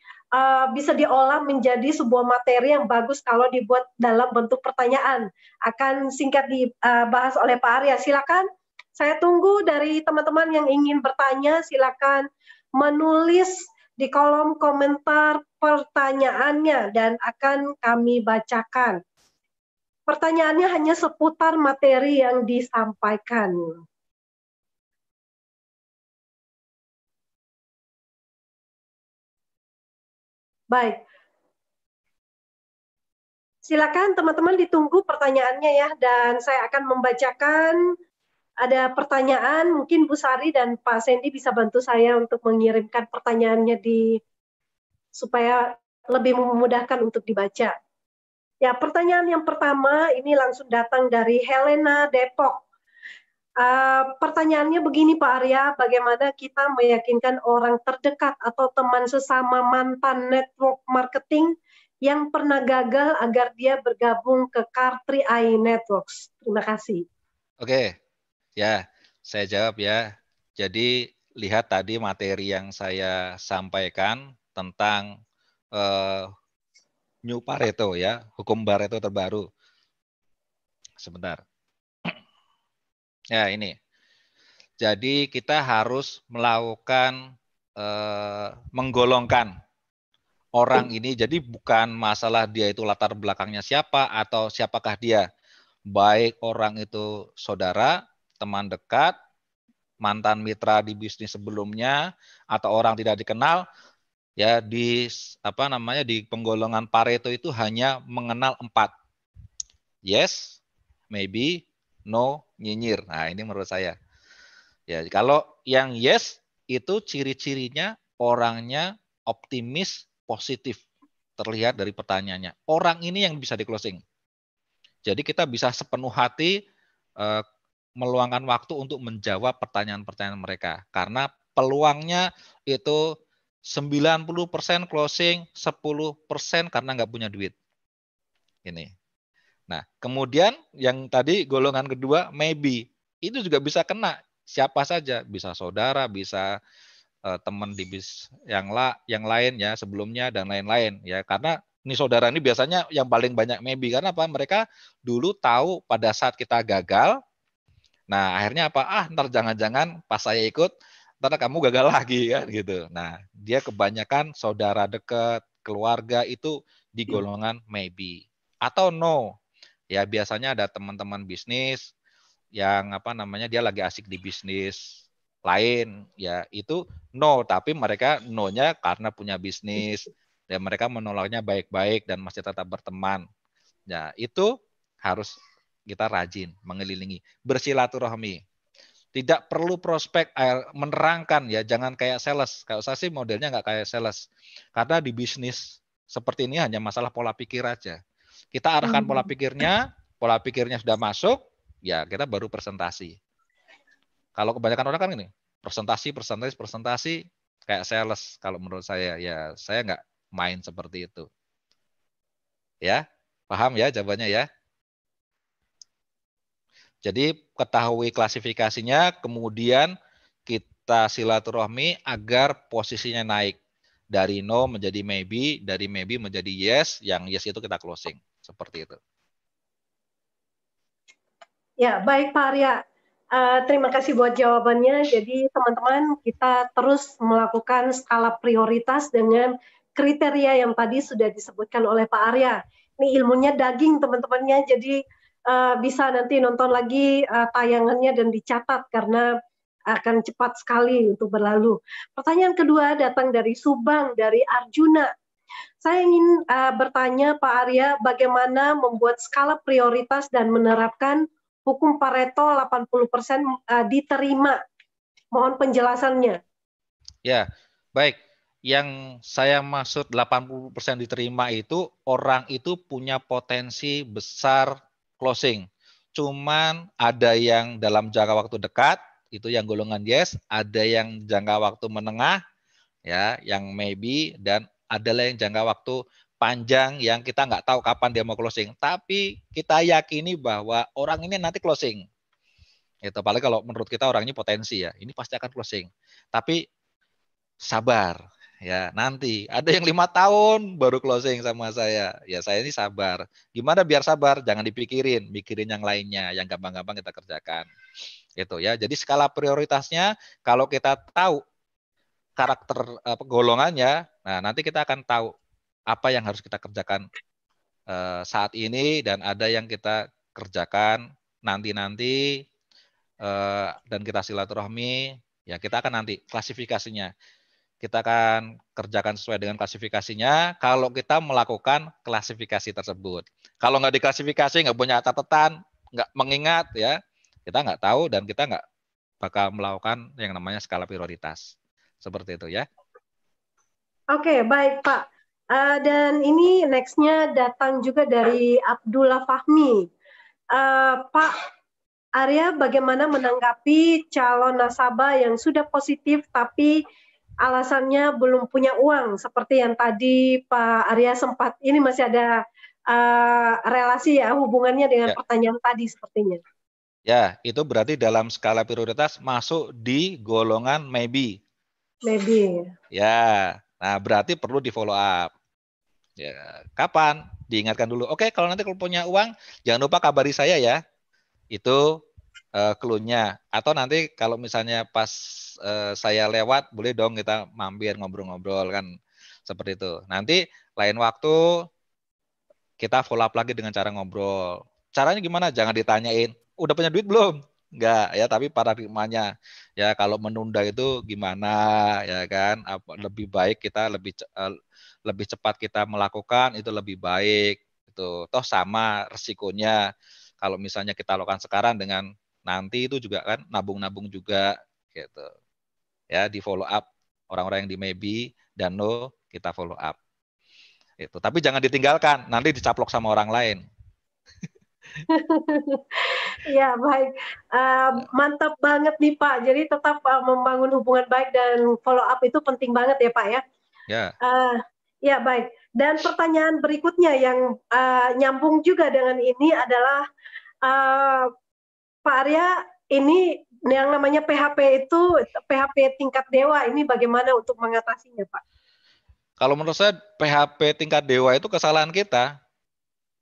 bisa diolah menjadi sebuah materi yang bagus kalau dibuat dalam bentuk pertanyaan. Akan singkat dibahas oleh Pak Arya. Silakan, saya tunggu dari teman-teman yang ingin bertanya. Silakan menulis di kolom komentar pertanyaannya dan akan kami bacakan. Pertanyaannya hanya seputar materi yang disampaikan. Baik. Silakan teman-teman ditunggu pertanyaannya ya, dan saya akan membacakan. Ada pertanyaan, mungkin Bu Sari dan Pak Sandy bisa bantu saya untuk mengirimkan pertanyaannya supaya lebih memudahkan untuk dibaca. Ya, pertanyaan yang pertama ini langsung datang dari Helena Depok. Pertanyaannya begini Pak Arya, bagaimana kita meyakinkan orang terdekat atau teman sesama mantan network marketing yang pernah gagal agar dia bergabung ke Car3 AI Networks? Terima kasih. Oke. Ya, saya jawab ya. Jadi lihat tadi materi yang saya sampaikan tentang New Pareto ya, hukum Pareto terbaru. Sebentar. Ya, ini. Jadi kita harus melakukan menggolongkan orang ini. Jadi bukan masalah dia itu latar belakangnya siapa atau siapakah dia. Baik orang itu saudara, teman dekat, mantan mitra di bisnis sebelumnya, atau orang tidak dikenal, ya di apa namanya di penggolongan Pareto itu hanya mengenal 4. Yes, maybe, no, nyinyir. Nah, ini menurut saya. Ya, kalau yang yes itu ciri-cirinya orangnya optimis, positif. Terlihat dari pertanyaannya. Orang ini yang bisa di closing. Jadi kita bisa sepenuh hati meluangkan waktu untuk menjawab pertanyaan-pertanyaan mereka. Karena peluangnya itu 90% closing, 10% karena nggak punya duit. Ini. Nah, kemudian yang tadi golongan kedua, maybe. Itu juga bisa kena. Siapa saja. Bisa saudara, bisa teman di bis yang lain ya sebelumnya dan lain-lain ya. Karena ini saudara ini biasanya yang paling banyak maybe. Karena apa? Mereka dulu tahu pada saat kita gagal. Nah, akhirnya apa? Ntar jangan-jangan pas saya ikut, ntar kamu gagal lagi kan gitu. Nah, dia kebanyakan saudara dekat, keluarga itu di golongan maybe atau no. Ya biasanya ada teman-teman bisnis yang apa namanya dia lagi asik di bisnis lain, ya itu no. Tapi mereka no-nya karena punya bisnis dan mereka menolaknya baik-baik dan masih tetap berteman. Ya itu harus kita rajin mengelilingi, bersilaturahmi. Tidak perlu prospek menerangkan ya, jangan kayak sales. Kalau saya sih modelnya nggak kayak sales. Karena di bisnis seperti ini hanya masalah pola pikir aja. Kita arahkan pola pikirnya sudah masuk, ya kita baru presentasi. Kalau kebanyakan orang kan ini presentasi kayak sales. Kalau menurut saya ya saya nggak main seperti itu. Ya, paham ya jawabannya ya? Jadi ketahui klasifikasinya, kemudian kita silaturahmi agar posisinya naik. Dari no menjadi maybe, dari maybe menjadi yes, yang yes itu kita closing. Seperti itu. Ya, baik Pak Arya. Terima kasih buat jawabannya. Jadi teman-teman kita terus melakukan skala prioritas dengan kriteria yang tadi sudah disebutkan oleh Pak Arya. Ini ilmunya daging teman-temannya, jadi bisa nanti nonton lagi tayangannya dan dicatat karena akan cepat sekali untuk berlalu. Pertanyaan kedua datang dari Subang, dari Arjuna. Saya ingin bertanya Pak Arya, bagaimana membuat skala prioritas dan menerapkan hukum Pareto 80% diterima. Mohon penjelasannya. Ya, baik. Yang saya maksud 80% diterima itu orang itu punya potensi besar closing. Cuman ada yang dalam jangka waktu dekat, itu yang golongan yes, ada yang jangka waktu menengah, ya, yang maybe, dan ada yang jangka waktu panjang yang kita nggak tahu kapan dia mau closing. Tapi kita yakini bahwa orang ini nanti closing. Itu paling kalau menurut kita orangnya potensi ya, ini pasti akan closing. Tapi sabar ya, nanti ada yang 5 tahun baru closing sama saya. Ya saya ini sabar. Gimana biar sabar? Jangan mikirin yang lainnya, yang gampang-gampang kita kerjakan. Itu ya. Jadi skala prioritasnya kalau kita tahu karakter golongannya, nah nanti kita akan tahu apa yang harus kita kerjakan saat ini dan ada yang kita kerjakan nanti dan kita silaturahmi, ya kita akan nanti klasifikasinya. Kita akan kerjakan sesuai dengan klasifikasinya kalau kita melakukan klasifikasi tersebut. Kalau nggak diklasifikasi, nggak punya catatan, nggak mengingat, ya kita nggak tahu dan kita nggak bakal melakukan yang namanya skala prioritas. Seperti itu ya. Oke, baik Pak. Dan ini next-nya datang juga dari Abdullah Fahmi. Pak Arya, bagaimana menanggapi calon nasabah yang sudah positif tapi alasannya belum punya uang, seperti yang tadi Pak Arya sempat, ini masih ada relasi ya hubungannya dengan Ya. pertanyaan tadi sepertinya. Ya, itu berarti dalam skala prioritas masuk di golongan maybe. Maybe. Ya, nah berarti perlu di follow up. Ya, kapan? Diingatkan dulu. Oke, kalau nanti kalau punya uang, jangan lupa kabari saya ya. Itu clue-nya. Atau nanti kalau misalnya pas saya lewat, boleh dong kita mampir ngobrol-ngobrol kan. Seperti itu. Nanti lain waktu kita follow up lagi dengan cara ngobrol. Caranya gimana? Jangan ditanyain, udah punya duit belum? Enggak ya, tapi paradigmanya ya kalau menunda itu gimana ya kan? Lebih baik kita lebih cepat kita melakukan itu lebih baik itu. Toh sama resikonya. Kalau misalnya kita lakukan sekarang dengan nanti itu juga kan nabung-nabung juga gitu. Ya, di follow up orang-orang yang di maybe dan no kita follow up. Itu. Tapi jangan ditinggalkan, nanti dicaplok sama orang lain. Ya, baik. Mantap banget nih Pak. Jadi tetap membangun hubungan baik dan follow up itu penting banget ya Pak ya. Ya. Ya, baik. Dan pertanyaan berikutnya yang nyambung juga dengan ini adalah Pak Arya, ini yang namanya PHP itu PHP tingkat dewa, ini bagaimana untuk mengatasinya Pak? Kalau menurut saya PHP tingkat dewa itu kesalahan kita.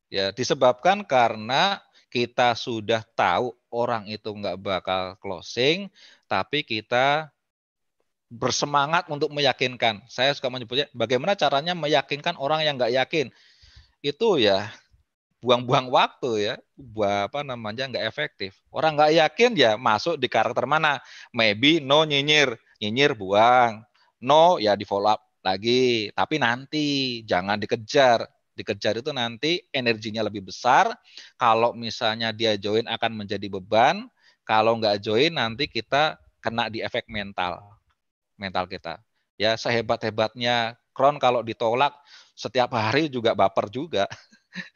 Ya, disebabkan karena kita sudah tahu orang itu nggak bakal closing, tapi kita bersemangat untuk meyakinkan. Saya suka menyebutnya bagaimana caranya meyakinkan orang yang nggak yakin. Itu ya buang-buang waktu ya, apa namanya nggak efektif. Orang nggak yakin ya masuk di karakter mana? Maybe no nyinyir, nyinyir buang, no ya di follow up lagi. Tapi nanti jangan dikejar. Dikejar itu nanti energinya lebih besar. Kalau misalnya dia join akan menjadi beban. Kalau nggak join nanti kita kena di efek mental kita. Ya sehebat-hebatnya Kron kalau ditolak setiap hari juga baper juga.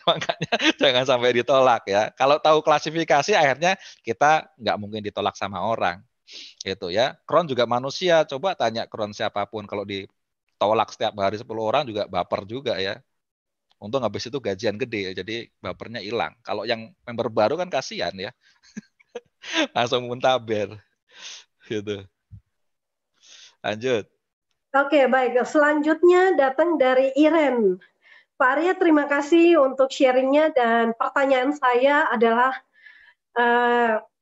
Makanya jangan sampai ditolak ya. Kalau tahu klasifikasi akhirnya kita nggak mungkin ditolak sama orang. Gitu ya. Kron juga manusia. Coba tanya kron siapapun kalau ditolak setiap hari 10 orang juga baper juga ya. Untung habis itu gajian gede, jadi bapernya hilang. Kalau yang member baru kan kasihan ya, langsung muntaber. Gitu. Lanjut. Oke, baik. Selanjutnya datang dari Iren. Pak Arya, terima kasih untuk sharingnya dan pertanyaan saya adalah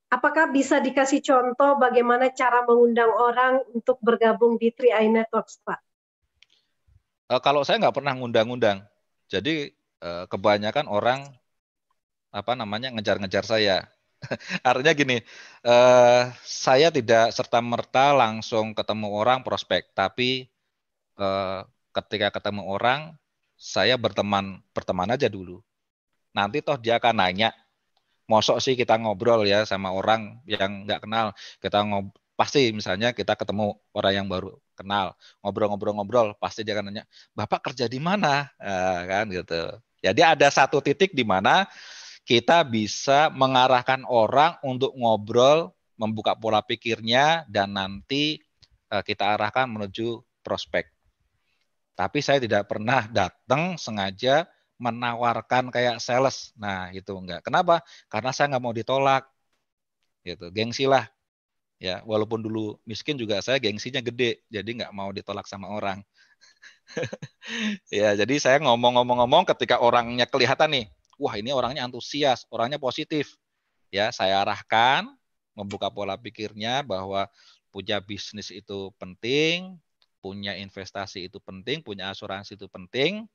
apakah bisa dikasih contoh bagaimana cara mengundang orang untuk bergabung di 3i Networks, Pak? Kalau saya nggak pernah ngundang-undang, jadi kebanyakan orang ngejar-ngejar saya. Artinya gini, saya tidak serta-merta langsung ketemu orang prospek, tapi ketika ketemu orang, saya berteman aja dulu. Nanti toh dia akan nanya, mosok sih kita ngobrol ya sama orang yang nggak kenal, pasti misalnya kita ketemu orang yang baru kenal, ngobrol-ngobrol, pasti dia akan nanya, Bapak kerja di mana? Kan gitu. Jadi ada satu titik di mana kita bisa mengarahkan orang untuk ngobrol, membuka pola pikirnya, dan nanti kita arahkan menuju prospek. Tapi saya tidak pernah datang sengaja menawarkan kayak sales. Nah, itu enggak. Kenapa? Karena saya nggak mau ditolak. Gitu. Gengsi lah. Ya, walaupun dulu miskin juga saya gengsinya gede, jadi nggak mau ditolak sama orang. Ya, jadi saya ngomong-ngomong ketika orangnya kelihatan nih, wah ini orangnya antusias, orangnya positif. Ya, saya arahkan, membuka pola pikirnya bahwa punya bisnis itu penting, punya investasi itu penting, punya asuransi itu penting.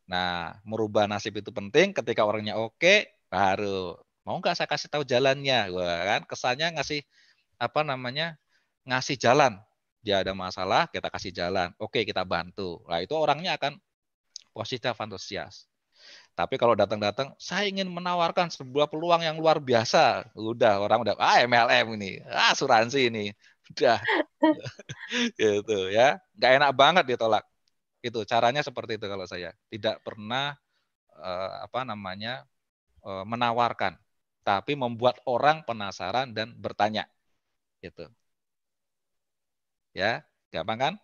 Nah, merubah nasib itu penting. Ketika orangnya oke, baru mau nggak saya kasih tahu jalannya. Wah, kan kesannya ngasih jalan. Dia ada masalah, kita kasih jalan. Oke, kita bantu. Nah, itu orangnya akan positif, antusias. Tapi kalau datang-datang, saya ingin menawarkan sebuah peluang yang luar biasa. Udah, orang udah, MLM ini, asuransi ini. Udah, gitu ya. Nggak enak banget ditolak. Itu caranya seperti itu kalau saya. Tidak pernah menawarkan, tapi membuat orang penasaran dan bertanya. Gitu. Ya, gampang kan?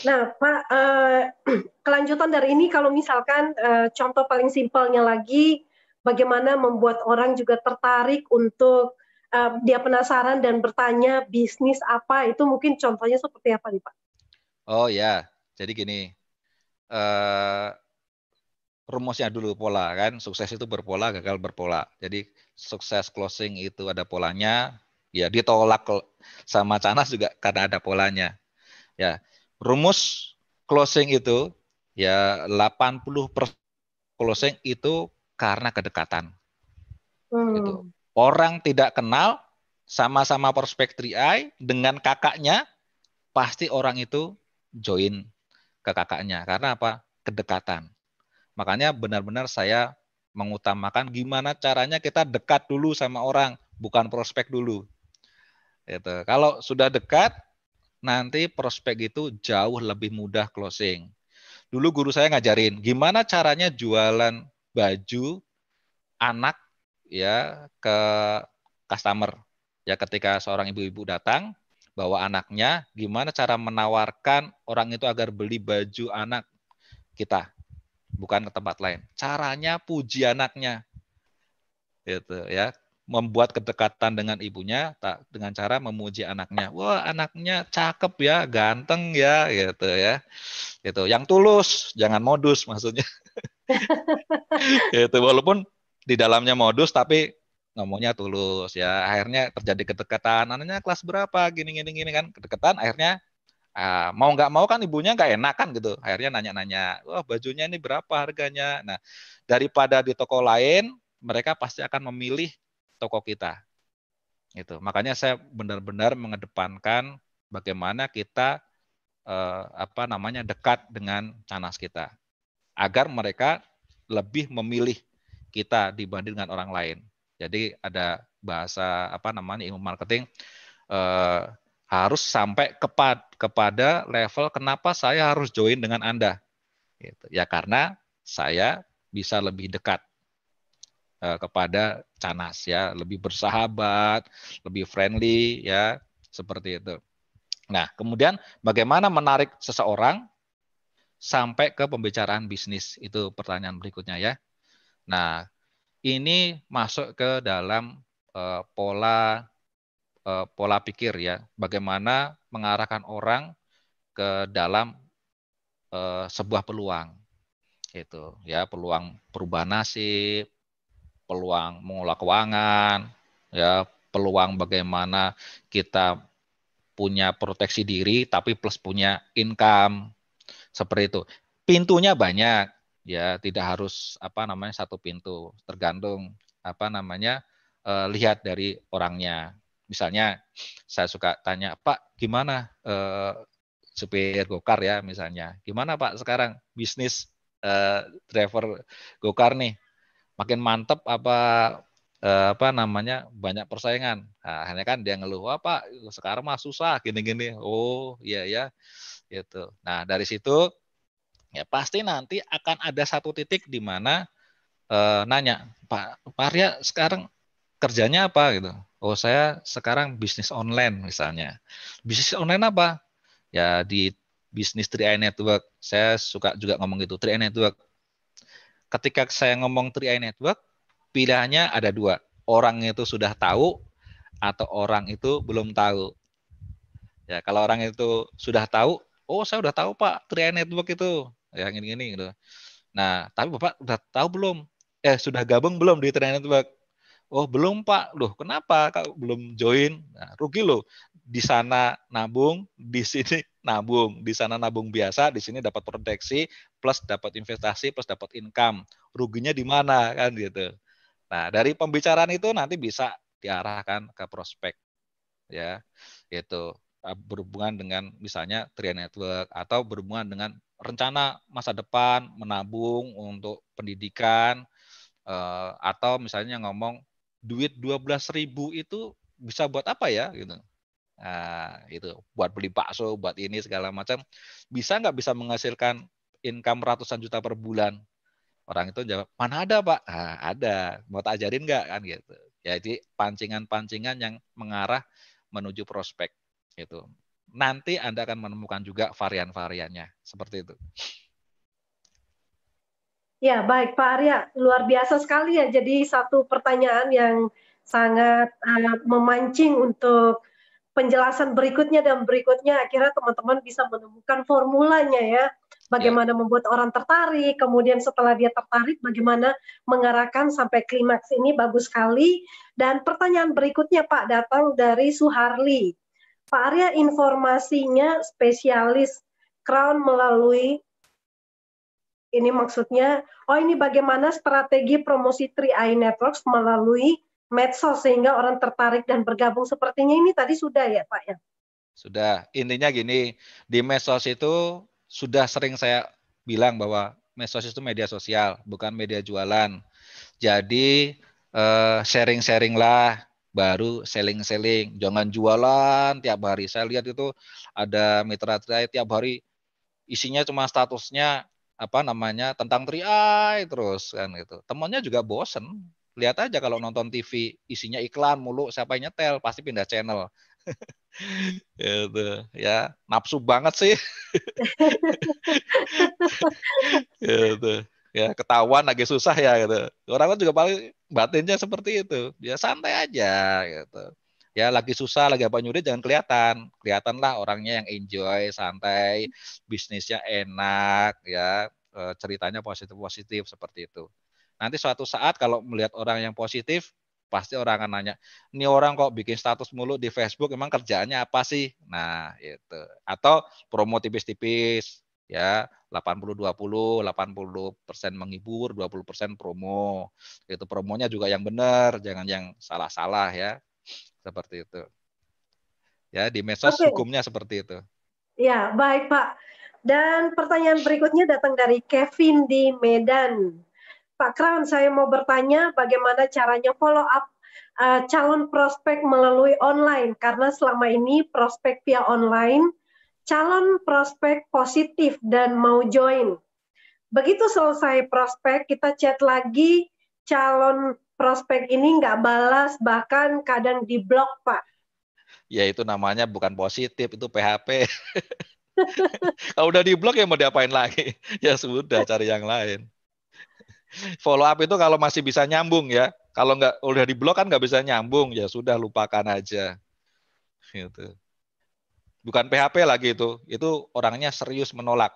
Nah, Pak, kelanjutan dari ini kalau misalkan contoh paling simpelnya lagi, bagaimana membuat orang juga tertarik untuk dia penasaran dan bertanya bisnis apa, itu mungkin contohnya seperti apa nih, Pak? Oh ya, jadi gini, rumusnya dulu pola kan, sukses itu berpola, gagal berpola. Jadi sukses closing itu ada polanya, ya ditolak sama Canas juga karena ada polanya. Ya, rumus closing itu ya 80% closing itu karena kedekatan. Gitu. Orang tidak kenal sama-sama prospek 3i dengan kakaknya, pasti orang itu join ke kakaknya. Karena apa? Kedekatan. Makanya benar-benar saya mengutamakan gimana caranya kita dekat dulu sama orang, bukan prospek dulu. Gitu. Kalau sudah dekat, nanti prospek itu jauh lebih mudah closing. Dulu guru saya ngajarin gimana caranya jualan baju anak ya ke customer. Ya ketika seorang ibu-ibu datang bawa anaknya, gimana cara menawarkan orang itu agar beli baju anak kita, bukan ke tempat lain. Caranya puji anaknya. Gitu ya. Membuat kedekatan dengan ibunya dengan cara memuji anaknya. Wah, anaknya cakep ya, ganteng ya, gitu ya. Gitu. Yang tulus, jangan modus maksudnya. Gitu. Walaupun di dalamnya modus tapi ngomongnya tulus ya. Akhirnya terjadi kedekatan. Anaknya kelas berapa? Gini kan. Kedekatan akhirnya mau nggak mau kan ibunya nggak enak kan gitu. Akhirnya nanya-nanya, wah bajunya ini berapa harganya? Nah, daripada di toko lain, mereka pasti akan memilih toko kita. Gitu. Makanya saya benar-benar mengedepankan bagaimana kita dekat dengan Canas kita. Agar mereka lebih memilih kita dibanding dengan orang lain. Jadi ada bahasa ilmu marketing harus sampai kepada level kenapa saya harus join dengan Anda. Gitu. Ya karena saya bisa lebih dekat kepada Canas ya, lebih bersahabat, lebih friendly ya, seperti itu. Nah, kemudian bagaimana menarik seseorang sampai ke pembicaraan bisnis? Itu pertanyaan berikutnya ya. Nah, ini masuk ke dalam pola pikir ya, bagaimana mengarahkan orang ke dalam sebuah peluang. Itu ya, peluang perubahan nasib, peluang mengolah keuangan, ya, peluang bagaimana kita punya proteksi diri tapi plus punya income, seperti itu. Pintunya banyak, ya, tidak harus satu pintu, tergantung lihat dari orangnya. Misalnya saya suka tanya, Pak, gimana supir gokar ya misalnya, gimana Pak sekarang bisnis driver gokar nih, makin mantep banyak persaingan. Nah, hanya kan dia ngeluh, wah Pak sekarang mah susah gini-gini. Oh iya ya, gitu. Nah dari situ ya pasti nanti akan ada satu titik di mana nanya, Pak Arya sekarang kerjanya apa gitu. Oh saya sekarang bisnis online misalnya. Bisnis online apa? Ya di bisnis 3i Network. Saya suka juga ngomong gitu, 3i Network. Ketika saya ngomong 3i Network, pilihannya ada dua. Orang itu sudah tahu atau orang itu belum tahu. Ya, kalau orang itu sudah tahu, oh saya udah tahu Pak, 3i Network itu. Ya gini-gini gitu. Nah, tapi Bapak udah tahu belum? Sudah gabung belum di 3i Network? Oh, belum Pak. Loh, kenapa Kak belum join? Nah, rugi loh. Di sana nabung, di sini nabung. Di sana nabung biasa, di sini dapat proteksi, plus dapat investasi, plus dapat income. Ruginya di mana kan gitu. Nah, dari pembicaraan itu nanti bisa diarahkan ke prospek ya. Itu berhubungan dengan misalnya 3i Network atau berhubungan dengan rencana masa depan, menabung untuk pendidikan, atau misalnya ngomong duit 12.000 itu bisa buat apa ya gitu. Nah, itu buat beli bakso, buat ini segala macam. Bisa menghasilkan income ratusan juta per bulan? Orang itu jawab, mana ada Pak? Nah, ada. Mau tak ajarin nggak kan gitu. Jadi pancingan-pancingan yang mengarah menuju prospek itu. Nanti Anda akan menemukan juga varian-variannya seperti itu. Ya, baik Pak Arya, luar biasa sekali ya. Jadi satu pertanyaan yang sangat memancing untuk penjelasan berikutnya dan berikutnya. Akhirnya teman-teman bisa menemukan formulanya ya. Bagaimana membuat orang tertarik, kemudian setelah dia tertarik, bagaimana mengarahkan sampai klimaks. Ini bagus sekali. Dan pertanyaan berikutnya Pak datang dari Suharli. Pak Arya, informasinya spesialis Crown melalui ini maksudnya, ini bagaimana strategi promosi 3i Networks melalui medsos sehingga orang tertarik dan bergabung sepertinya ini tadi sudah ya Pak ya? Sudah. Intinya gini, di medsos itu sudah sering saya bilang bahwa medsos itu media sosial, bukan media jualan. Jadi sharing-sharing lah, baru selling-selling. Jangan jualan tiap hari. Saya lihat itu ada mitra 3i tiap hari isinya cuma statusnya tentang 3i terus kan gitu. Temennya juga bosen. Lihat aja kalau nonton TV isinya iklan mulu, siapa yang nyetel pasti pindah channel. Gitu ya, nafsu banget sih. Gitu. Ya ketahuan lagi susah ya gitu. Orang kan juga paling batinnya seperti itu. Ya santai aja gitu. Ya lagi susah, lagi apa nyuri jangan kelihatan. Kelihatanlah orangnya yang enjoy, santai, bisnisnya enak ya, ceritanya positif-positif seperti itu. Nanti suatu saat kalau melihat orang yang positif, pasti orang akan nanya, ini orang kok bikin status mulu di Facebook, emang kerjaannya apa sih? Nah, itu. Atau promo tipis-tipis, ya 80-20, 80% menghibur, 20% promo. Itu promonya juga yang benar, jangan yang salah-salah ya. Seperti itu. Ya, di medsos hukumnya seperti itu. Ya, baik Pak. Dan pertanyaan berikutnya datang dari Kevin di Medan. Pak Crown, saya mau bertanya bagaimana caranya follow up calon prospek melalui online, karena selama ini prospek via online, calon prospek positif dan mau join. Begitu selesai prospek, kita chat lagi, calon prospek ini nggak balas, bahkan kadang diblok, Pak. Ya itu namanya bukan positif, itu PHP. Kalau udah diblok ya mau diapain lagi? Ya sudah, cari yang lain. Follow up itu kalau masih bisa nyambung ya. Kalau nggak udah diblok kan nggak bisa nyambung, ya sudah lupakan aja. Gitu. Bukan PHP lagi itu orangnya serius menolak.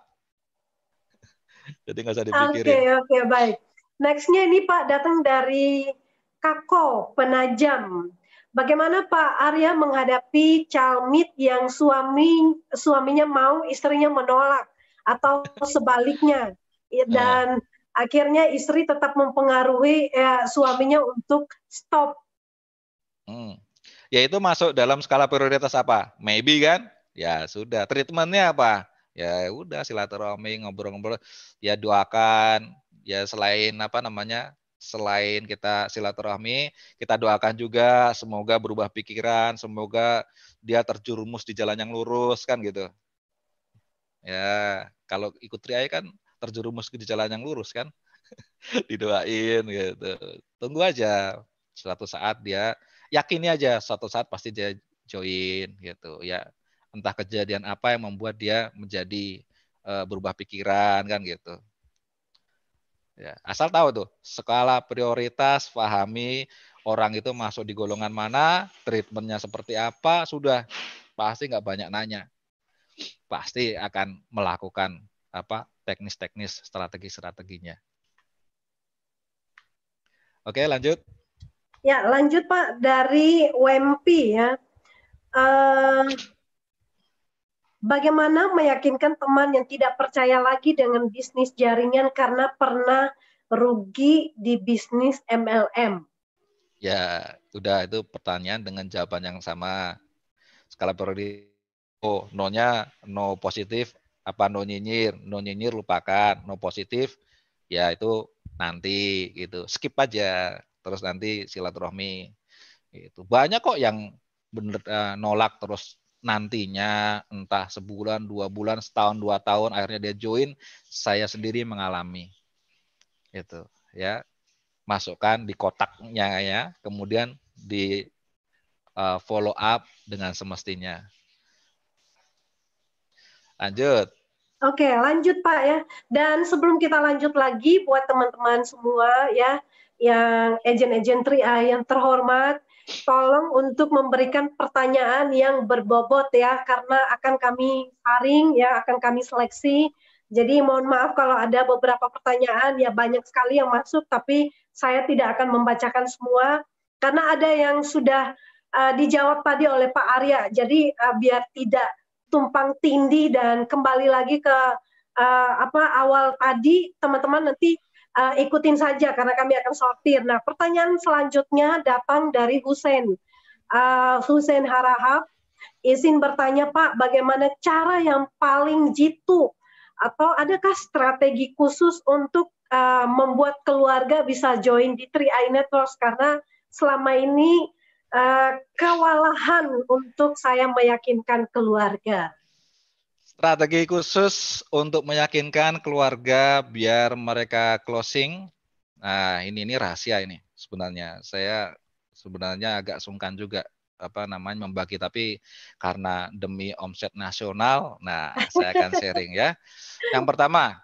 Jadi nggak usah dipikirin. Oke, baik. Nextnya ini Pak datang dari Kako Penajam. Bagaimana Pak Arya menghadapi calmit yang suaminya mau, istrinya menolak, atau sebaliknya, Nah, dan akhirnya istri tetap mempengaruhi suaminya untuk stop. Ya itu masuk dalam skala prioritas apa? Maybe kan? Ya sudah. Treatmentnya apa? Ya udah silaturahmi, ngobrol-ngobrol. Ya doakan. Ya selain apa namanya? Selain kita silaturahmi, kita doakan juga semoga berubah pikiran, semoga dia terjerumus di jalan yang lurus kan gitu. Ya kalau ikut triai kan terjerumus di jalan yang lurus kan, didoain gitu. Tunggu aja suatu saat dia yakini aja suatu saat pasti dia join gitu ya, entah kejadian apa yang membuat dia menjadi berubah pikiran kan gitu ya, asal tahu tuh skala prioritas, pahami orang itu masuk di golongan mana, treatmentnya seperti apa, sudah pasti nggak banyak nanya, pasti akan melakukan apa teknis-teknis strategi-strateginya. Oke lanjut. Ya, lanjut Pak dari WMP ya. Bagaimana meyakinkan teman yang tidak percaya lagi dengan bisnis jaringan karena pernah rugi di bisnis MLM? Ya, udah itu pertanyaan dengan jawaban yang sama. Skala prioritas, oh, no-nya no positif, apa no nyinyir, no nyinyir lupakan, no positif, ya itu nanti gitu. Skip aja, terus nanti silaturahmi. Itu banyak kok yang bener nolak terus nantinya entah sebulan, 2 bulan, setahun, 2 tahun, akhirnya dia join. Saya sendiri mengalami itu, ya. Masukkan di kotaknya ya, kemudian di follow up dengan semestinya. Lanjut. Oke, lanjut Pak ya. Dan sebelum kita lanjut lagi buat teman-teman semua ya, yang agent-agent TRIA yang terhormat, tolong untuk memberikan pertanyaan yang berbobot ya, karena akan kami saring ya, akan kami seleksi. Jadi mohon maaf kalau ada beberapa pertanyaan, ya banyak sekali yang masuk, tapi saya tidak akan membacakan semua, karena ada yang sudah dijawab tadi oleh Pak Arya. Jadi biar tidak tumpang tindih dan kembali lagi ke awal tadi, teman-teman nanti ikutin saja karena kami akan sortir. Nah, pertanyaan selanjutnya datang dari Hussein Harahap. Izin bertanya Pak, bagaimana cara yang paling jitu atau adakah strategi khusus untuk membuat keluarga bisa join di 3i Networks, karena selama ini kewalahan untuk saya meyakinkan keluarga. Strategi khusus untuk meyakinkan keluarga biar mereka closing. Nah, ini rahasia ini sebenarnya. Saya sebenarnya agak sungkan juga apa namanya membagi, tapi karena demi omset nasional, nah saya akan sharing ya. Yang pertama,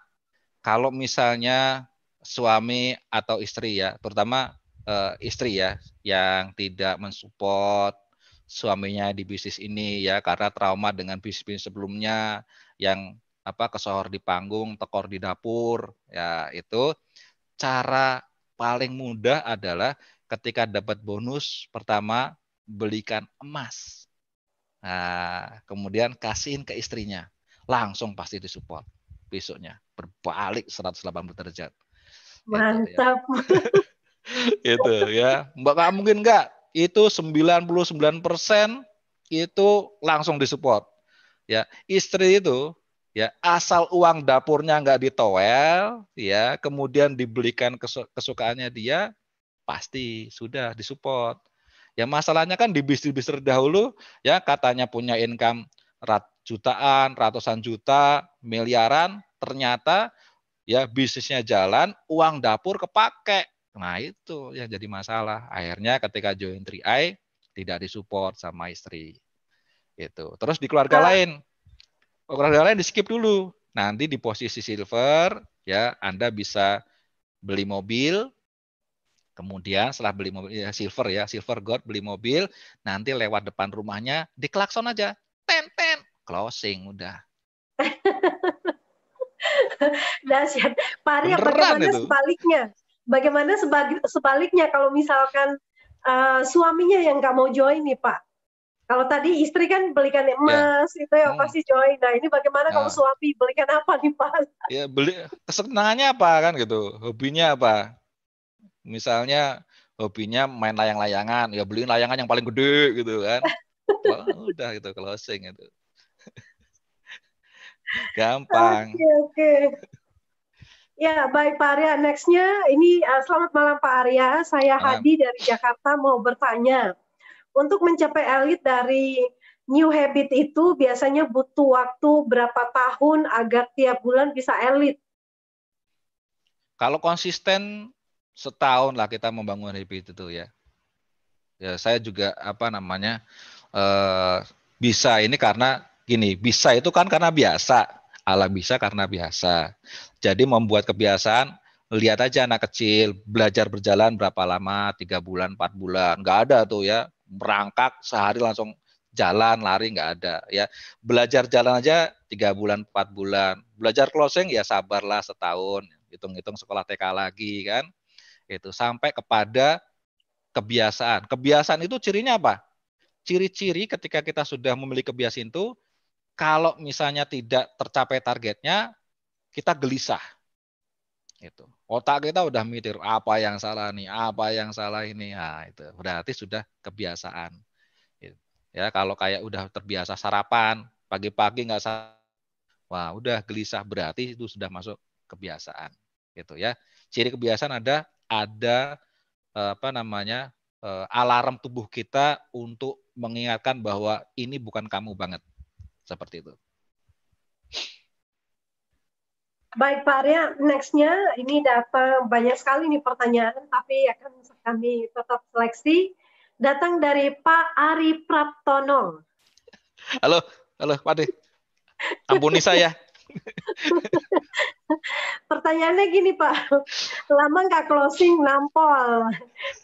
kalau misalnya suami atau istri ya, terutama istri ya, yang tidak mensupport suaminya di bisnis ini ya karena trauma dengan bisnis sebelumnya yang apa kesohor di panggung, tekor di dapur, ya itu cara paling mudah adalah ketika dapat bonus pertama belikan emas. Nah, kemudian kasihin ke istrinya. Langsung pasti disupport. Besoknya berbalik 180 derajat. Mantap. Itu ya. Mbak nggak mungkin nggak. Itu 99% itu langsung disupport. Ya, istri itu ya asal uang dapurnya nggak ditowel, ya, kemudian dibelikan kesukaannya dia, pasti sudah disupport. Ya masalahnya kan di bisnis-bisnis dahulu ya katanya punya income jutaan, ratusan juta, miliaran, ternyata ya bisnisnya jalan, uang dapur kepake. Nah itu yang jadi masalah. Akhirnya ketika join 3i tidak disupport sama istri. Itu. Terus di keluarga lain di skip dulu. Nanti di posisi silver, ya Anda bisa beli mobil, kemudian setelah beli mobil ya silver gold beli mobil, nanti lewat depan rumahnya diklakson aja, ten closing udah. Dahsyat. Pak Arya, Beneran bagaimana itu. sebaliknya? Bagaimana sebaliknya kalau misalkan suaminya yang nggak mau join nih Pak? Kalau tadi istri kan belikan Ya. emas, itu yang pasti join. Nah ini bagaimana kalau Nah, suami belikan apa nih Pak? ya beli kesenangannya apa kan gitu, hobinya apa? Misalnya hobinya main layang-layangan, ya beliin layangan yang paling gede gitu kan. Udah gitu closing itu. Gampang. Oke, oke. Ya, baik Pak Arya. Next-nya, ini selamat malam Pak Arya. Saya Malam. Hadi dari Jakarta mau bertanya. Untuk mencapai elit dari new habit itu biasanya butuh waktu berapa tahun agar tiap bulan bisa elit? Kalau konsisten setahun lah kita membangun habit itu ya. Ya saya juga bisa ini karena gini, bisa itu kan karena biasa. Ala bisa karena biasa. Jadi membuat kebiasaan, lihat aja anak kecil belajar berjalan berapa lama, 3 bulan, 4 bulan, nggak ada tuh ya, merangkak sehari langsung jalan lari nggak ada ya. Belajar jalan aja 3 bulan, 4 bulan. Belajar closing ya sabarlah setahun, hitung-hitung sekolah TK lagi kan. Itu sampai kepada kebiasaan. Kebiasaan itu cirinya apa? Ciri-ciri ketika kita sudah memiliki kebiasaan itu, kalau misalnya tidak tercapai targetnya, kita gelisah. Itu. Otak kita udah mikir apa yang salah nih, apa yang salah ini. Nah, itu berarti sudah kebiasaan. Ya, kalau kayak udah terbiasa sarapan, pagi-pagi nggak sarapan, wah udah gelisah berarti itu sudah masuk kebiasaan. Gitu ya. Ciri kebiasaan ada alarm tubuh kita untuk mengingatkan bahwa ini bukan kamu banget. Seperti itu. Baik Pak Arya, next-nya ini datang banyak sekali nih pertanyaan, tapi akan kami tetap seleksi. Datang dari Pak Ari Praptono. Halo, halo Pak De. Ampuni saya. Pertanyaannya gini Pak, lama nggak closing nampol,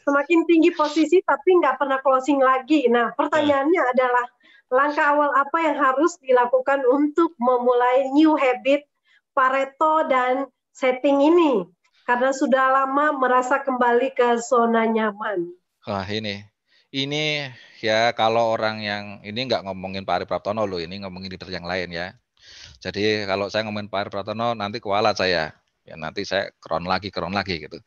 semakin tinggi posisi tapi nggak pernah closing lagi. Nah pertanyaannya adalah langkah awal apa yang harus dilakukan untuk memulai new habit Pareto dan setting ini? Karena sudah lama merasa kembali ke zona nyaman. Wah ini ya kalau orang yang ini nggak ngomongin Pak Ari Praptono loh, ini ngomongin leader yang lain ya. Jadi kalau saya ngomongin Pak Ari Praptono nanti kualat saya. Ya nanti saya kron lagi gitu.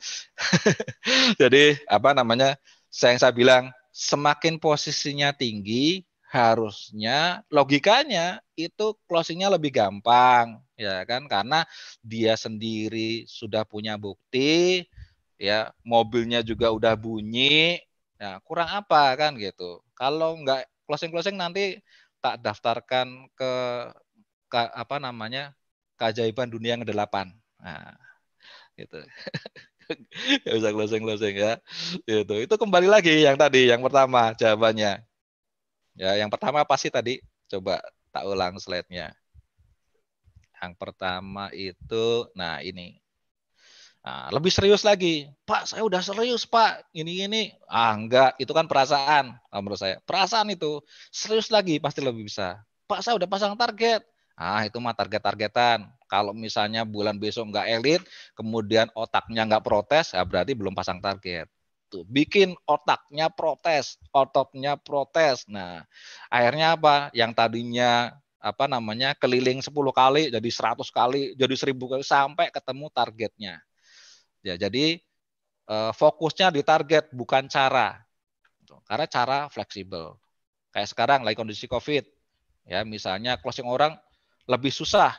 Jadi yang saya bilang semakin posisinya tinggi harusnya logikanya itu closingnya lebih gampang ya kan karena dia sendiri sudah punya bukti ya mobilnya juga udah bunyi ya kurang apa kan gitu kalau nggak closing nanti tak daftarkan ke keajaiban dunia yang ke-8 nah gitu. Gak usah closing ya. Itu kembali lagi yang tadi, yang pertama jawabannya. Ya, yang pertama apa sih tadi? Coba tak ulang slide-nya. Yang pertama itu, nah ini. Nah, lebih serius lagi. Pak, saya udah serius, Pak. Ini. Ah, enggak. Itu kan perasaan, menurut saya. Perasaan itu. Serius lagi, pasti lebih bisa. Pak, saya udah pasang target. Ah, itu mah target-targetan. Kalau misalnya bulan besok nggak elit, kemudian otaknya nggak protes, ya berarti belum pasang target. Tuh, bikin otaknya protes, ototnya protes. Nah, akhirnya apa? Yang tadinya keliling 10 kali jadi 100 kali, jadi 1000 kali sampai ketemu targetnya. Ya, jadi fokusnya di target bukan cara. Karena cara fleksibel. Kayak sekarang lagi kondisi Covid, ya misalnya closing orang lebih susah.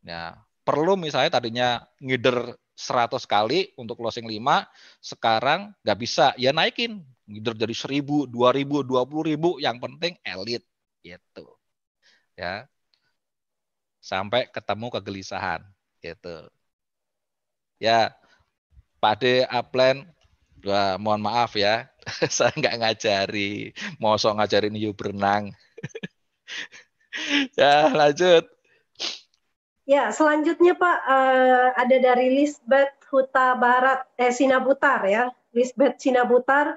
Ya, perlu misalnya tadinya ngider 100 kali untuk closing 5, sekarang nggak bisa. Ya naikin, ngider jadi 1000, 2000, 20.000, yang penting elit gitu. Ya. Sampai ketemu kegelisahan gitu. Ya, Pak De Upland, wah, mohon maaf ya, saya nggak ngajari, mosok ngajarin hiu berenang. Ya, lanjut. Ya, selanjutnya Pak, ada dari Lisbeth Huta Barat, Sinabutar ya, Lisbeth Sinabutar.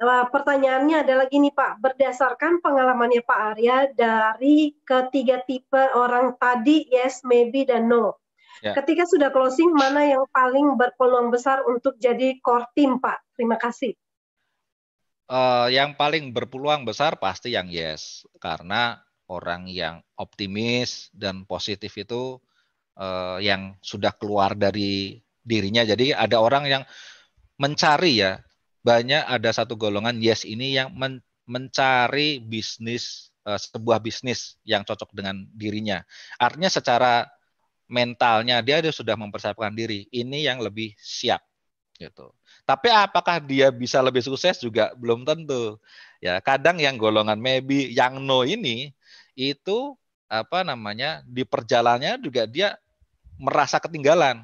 Pertanyaannya adalah gini Pak, berdasarkan pengalamannya Pak Arya dari ketiga tipe orang tadi, yes, maybe, dan no. Ya. Ketika sudah closing, mana yang paling berpeluang besar untuk jadi core team Pak? Terima kasih. Yang paling berpeluang besar pasti yang yes, karena orang yang optimis dan positif itu yang sudah keluar dari dirinya. Jadi ada orang yang mencari ya, banyak ada satu golongan yes ini yang mencari bisnis, sebuah bisnis yang cocok dengan dirinya. Artinya secara mentalnya dia sudah mempersiapkan diri. Ini yang lebih siap gitu. Tapi apakah dia bisa lebih sukses juga belum tentu. Ya, kadang yang golongan maybe, yang no ini itu apa namanya di perjalanannya juga dia merasa ketinggalan.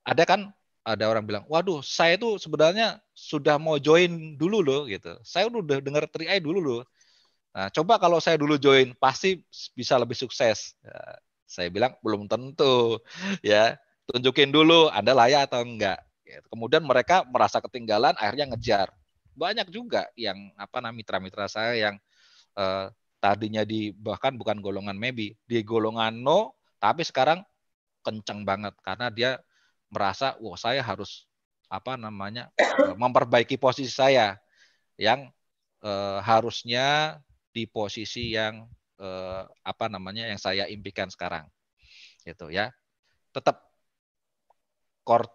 Ada kan ada orang bilang, waduh, saya itu sebenarnya sudah mau join dulu loh gitu. Saya udah dengar 3i dulu loh. Nah, coba kalau saya dulu join, pasti bisa lebih sukses. Ya, saya bilang belum tentu. Ya, tunjukin dulu Anda layak atau enggak. Ya, kemudian mereka merasa ketinggalan, akhirnya ngejar. Banyak juga yang apa namanya mitra-mitra saya yang tadinya di bahkan bukan golongan maybe, di golongan no, tapi sekarang kencang banget karena dia merasa, wah saya harus apa namanya memperbaiki posisi saya yang harusnya di posisi yang apa namanya yang saya impikan sekarang, gitu ya. Tetap core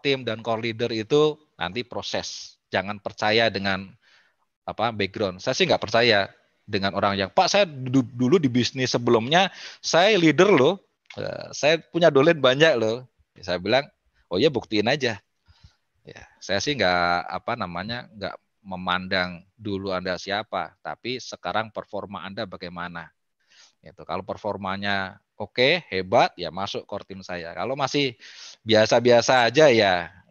team dan core leader itu nanti proses. Jangan percaya dengan apa background. Saya sih nggak percaya dengan orang yang Pak saya dulu di bisnis sebelumnya saya leader loh, saya punya dolen banyak loh. Saya bilang, oh ya buktiin aja. Ya, saya sih nggak apa namanya nggak memandang dulu Anda siapa, tapi sekarang performa Anda bagaimana. Itu kalau performanya oke, hebat, ya masuk core tim saya. Kalau masih biasa-biasa aja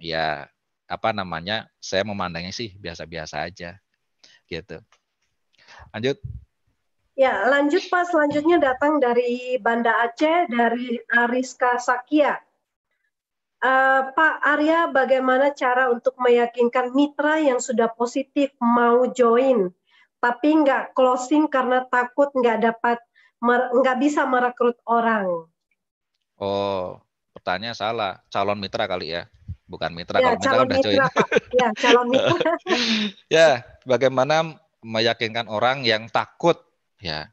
ya apa namanya, saya memandangnya sih biasa-biasa aja gitu. Lanjut. Ya, lanjut Pak. Selanjutnya datang dari Banda Aceh, dari Ariska Sakia. Pak Arya, bagaimana cara untuk meyakinkan mitra yang sudah positif mau join, tapi nggak closing karena takut nggak bisa merekrut orang? Oh, pertanyaan salah. Calon mitra kali ya. Bukan mitra. Ya, Kalau mitra kan calon udah join. mitra Pak. Ya, calon mitra. Ya, bagaimana meyakinkan orang yang takut ya,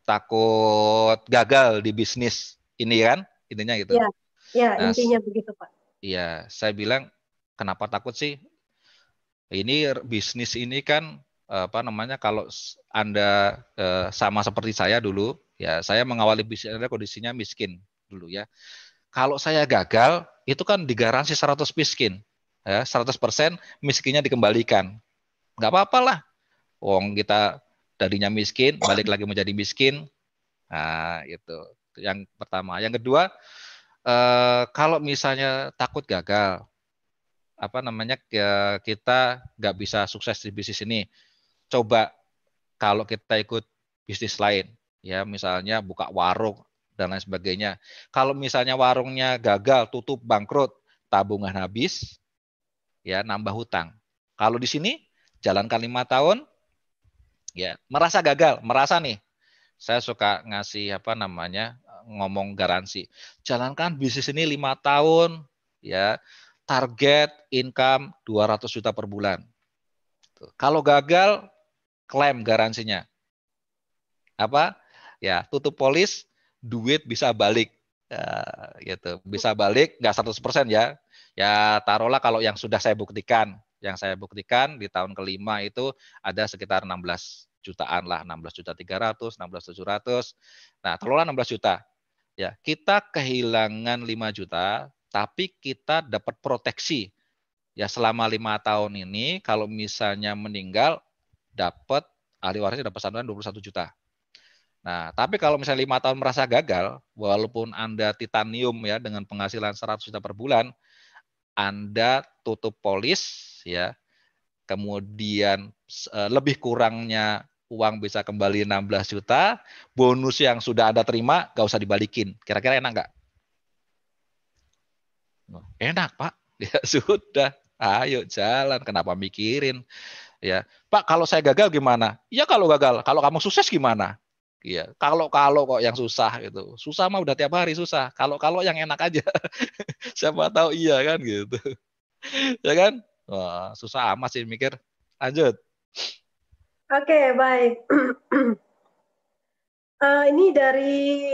takut gagal di bisnis ini kan, intinya gitu. Ya, ya Nah, intinya begitu Pak. iya, saya bilang kenapa takut sih? Ini bisnis ini kan apa namanya kalau Anda sama seperti saya dulu, ya saya mengawali bisnis Anda kondisinya miskin dulu ya. Kalau saya gagal, itu kan digaransi 100 miskin. Ya, 100% miskinnya dikembalikan. Nggak apa-apa lah. Wong kita tadinya miskin, balik lagi menjadi miskin. Nah, itu yang pertama. Yang kedua, kalau misalnya takut gagal, apa namanya kita nggak bisa sukses di bisnis ini. Coba kalau kita ikut bisnis lain, ya misalnya buka warung dan lain sebagainya. Kalau misalnya warungnya gagal, tutup, bangkrut, tabungan habis, ya nambah hutang. Kalau di sini jalankan 5 tahun, ya merasa gagal, merasa nih, saya suka ngasih apa namanya ngomong garansi. Jalankan bisnis ini 5 tahun, ya target income 200 juta per bulan. Kalau gagal, klaim garansinya. Apa? Ya, tutup polis, duit bisa balik. Gitu. Bisa balik, nggak 100% ya. Ya, taruhlah kalau yang sudah saya buktikan. Yang saya buktikan di tahun kelima itu ada sekitar 16 jutaan lah, 16 juta 300, 16 700. Nah, taruhlah 16 juta. Ya, kita kehilangan 5 juta, tapi kita dapat proteksi. Ya, selama 5 tahun ini, kalau misalnya meninggal, dapat ahli warisnya dapat santunan 21 juta. Nah, tapi kalau misalnya 5 tahun merasa gagal, walaupun Anda titanium ya dengan penghasilan 100 juta per bulan, Anda tutup polis ya, kemudian lebih kurangnya uang bisa kembali 16 juta, bonus yang sudah Anda terima gak usah dibalikin. Kira-kira enak nggak? Enak, Pak. Ya sudah, ayo jalan. Kenapa mikirin? Ya, Pak, kalau saya gagal gimana? Ya kalau gagal, kalau kamu sukses gimana? Iya, kalau kok yang susah gitu. Susah mah udah tiap hari susah. Kalau yang enak aja. Siapa tahu iya kan gitu. Ya kan? Wah, susah amat sih mikir. Lanjut. Oke, baik. Ini dari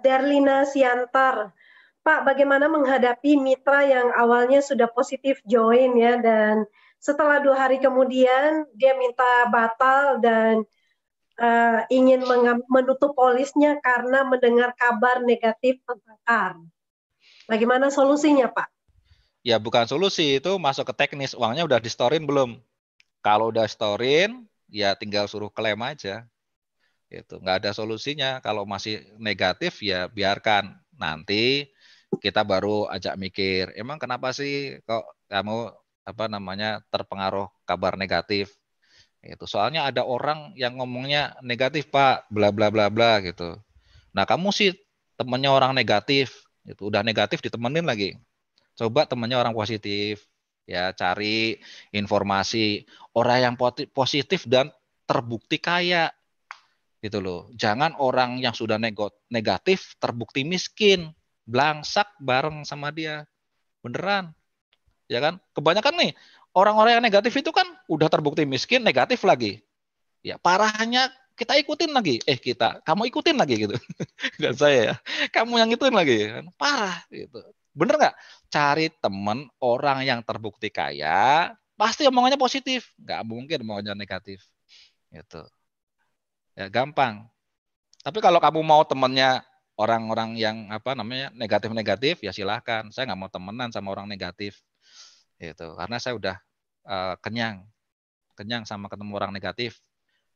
Darlina Siantar. Pak, bagaimana menghadapi mitra yang awalnya sudah positif join ya, dan setelah 2 hari kemudian dia minta batal dan ingin menutup polisnya karena mendengar kabar negatif tentang KAR. Bagaimana solusinya, Pak? Ya bukan solusi, itu masuk ke teknis. Uangnya udah di-storein belum? Kalau udah storein, ya tinggal suruh klaim aja. Itu nggak ada solusinya. Kalau masih negatif ya biarkan. Nanti kita baru ajak mikir. Emang kenapa sih kok kamu terpengaruh kabar negatif? Itu soalnya ada orang yang ngomongnya negatif Pak, bla bla bla bla gitu. Nah kamu sih temennya orang negatif, itu udah negatif ditemenin lagi. Coba temennya orang positif, ya cari informasi orang yang positif dan terbukti kaya gitu loh. Jangan orang yang sudah negatif terbukti miskin, blangsak bareng sama dia. Beneran. Ya kan? Kebanyakan nih orang-orang yang negatif itu kan udah terbukti miskin, negatif lagi. Ya, parahnya kita ikutin lagi. Kamu ikutin lagi gitu. Enggak saya ya. Kamu yang ikutin lagi kan. Parah gitu. Bener nggak? Cari temen orang yang terbukti kaya, pasti omongannya positif. Nggak mungkin omongannya negatif. Gitu. Ya, gampang. Tapi kalau kamu mau temennya orang-orang yang negatif-negatif, ya silahkan. Saya nggak mau temenan sama orang negatif, gitu. Karena saya udah kenyang sama ketemu orang negatif.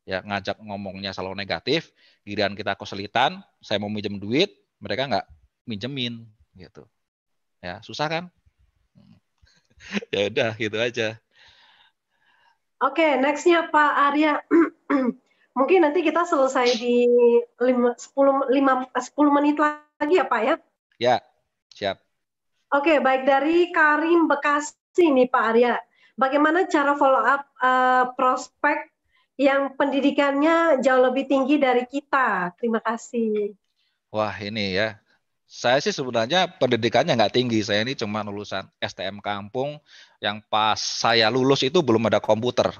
Ya ngajak ngomongnya selalu negatif, giliran kita kesulitan, saya mau minjem duit, mereka nggak minjemin, gitu. Ya susah kan? Ya udah gitu aja. Oke, nextnya Pak Arya. Mungkin nanti kita selesai di 10 menit lagi ya Pak ya. Ya, siap. Oke, baik, dari Karim Bekasi nih Pak Arya. Bagaimana cara follow up prospek yang pendidikannya jauh lebih tinggi dari kita? Terima kasih. Wah ini ya, saya sih sebenarnya pendidikannya nggak tinggi. Saya ini cuma lulusan STM kampung yang pas saya lulus itu belum ada komputer.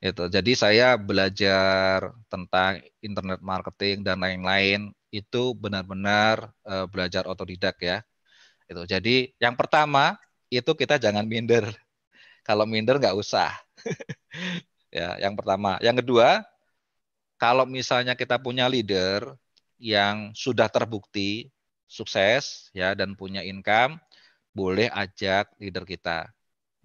Jadi saya belajar tentang internet marketing dan lain-lain itu benar-benar belajar otodidak ya. Jadi yang pertama itu kita jangan minder. Kalau minder nggak usah. Ya, yang pertama. Yang kedua, kalau misalnya kita punya leader yang sudah terbukti sukses ya dan punya income, boleh ajak leader kita.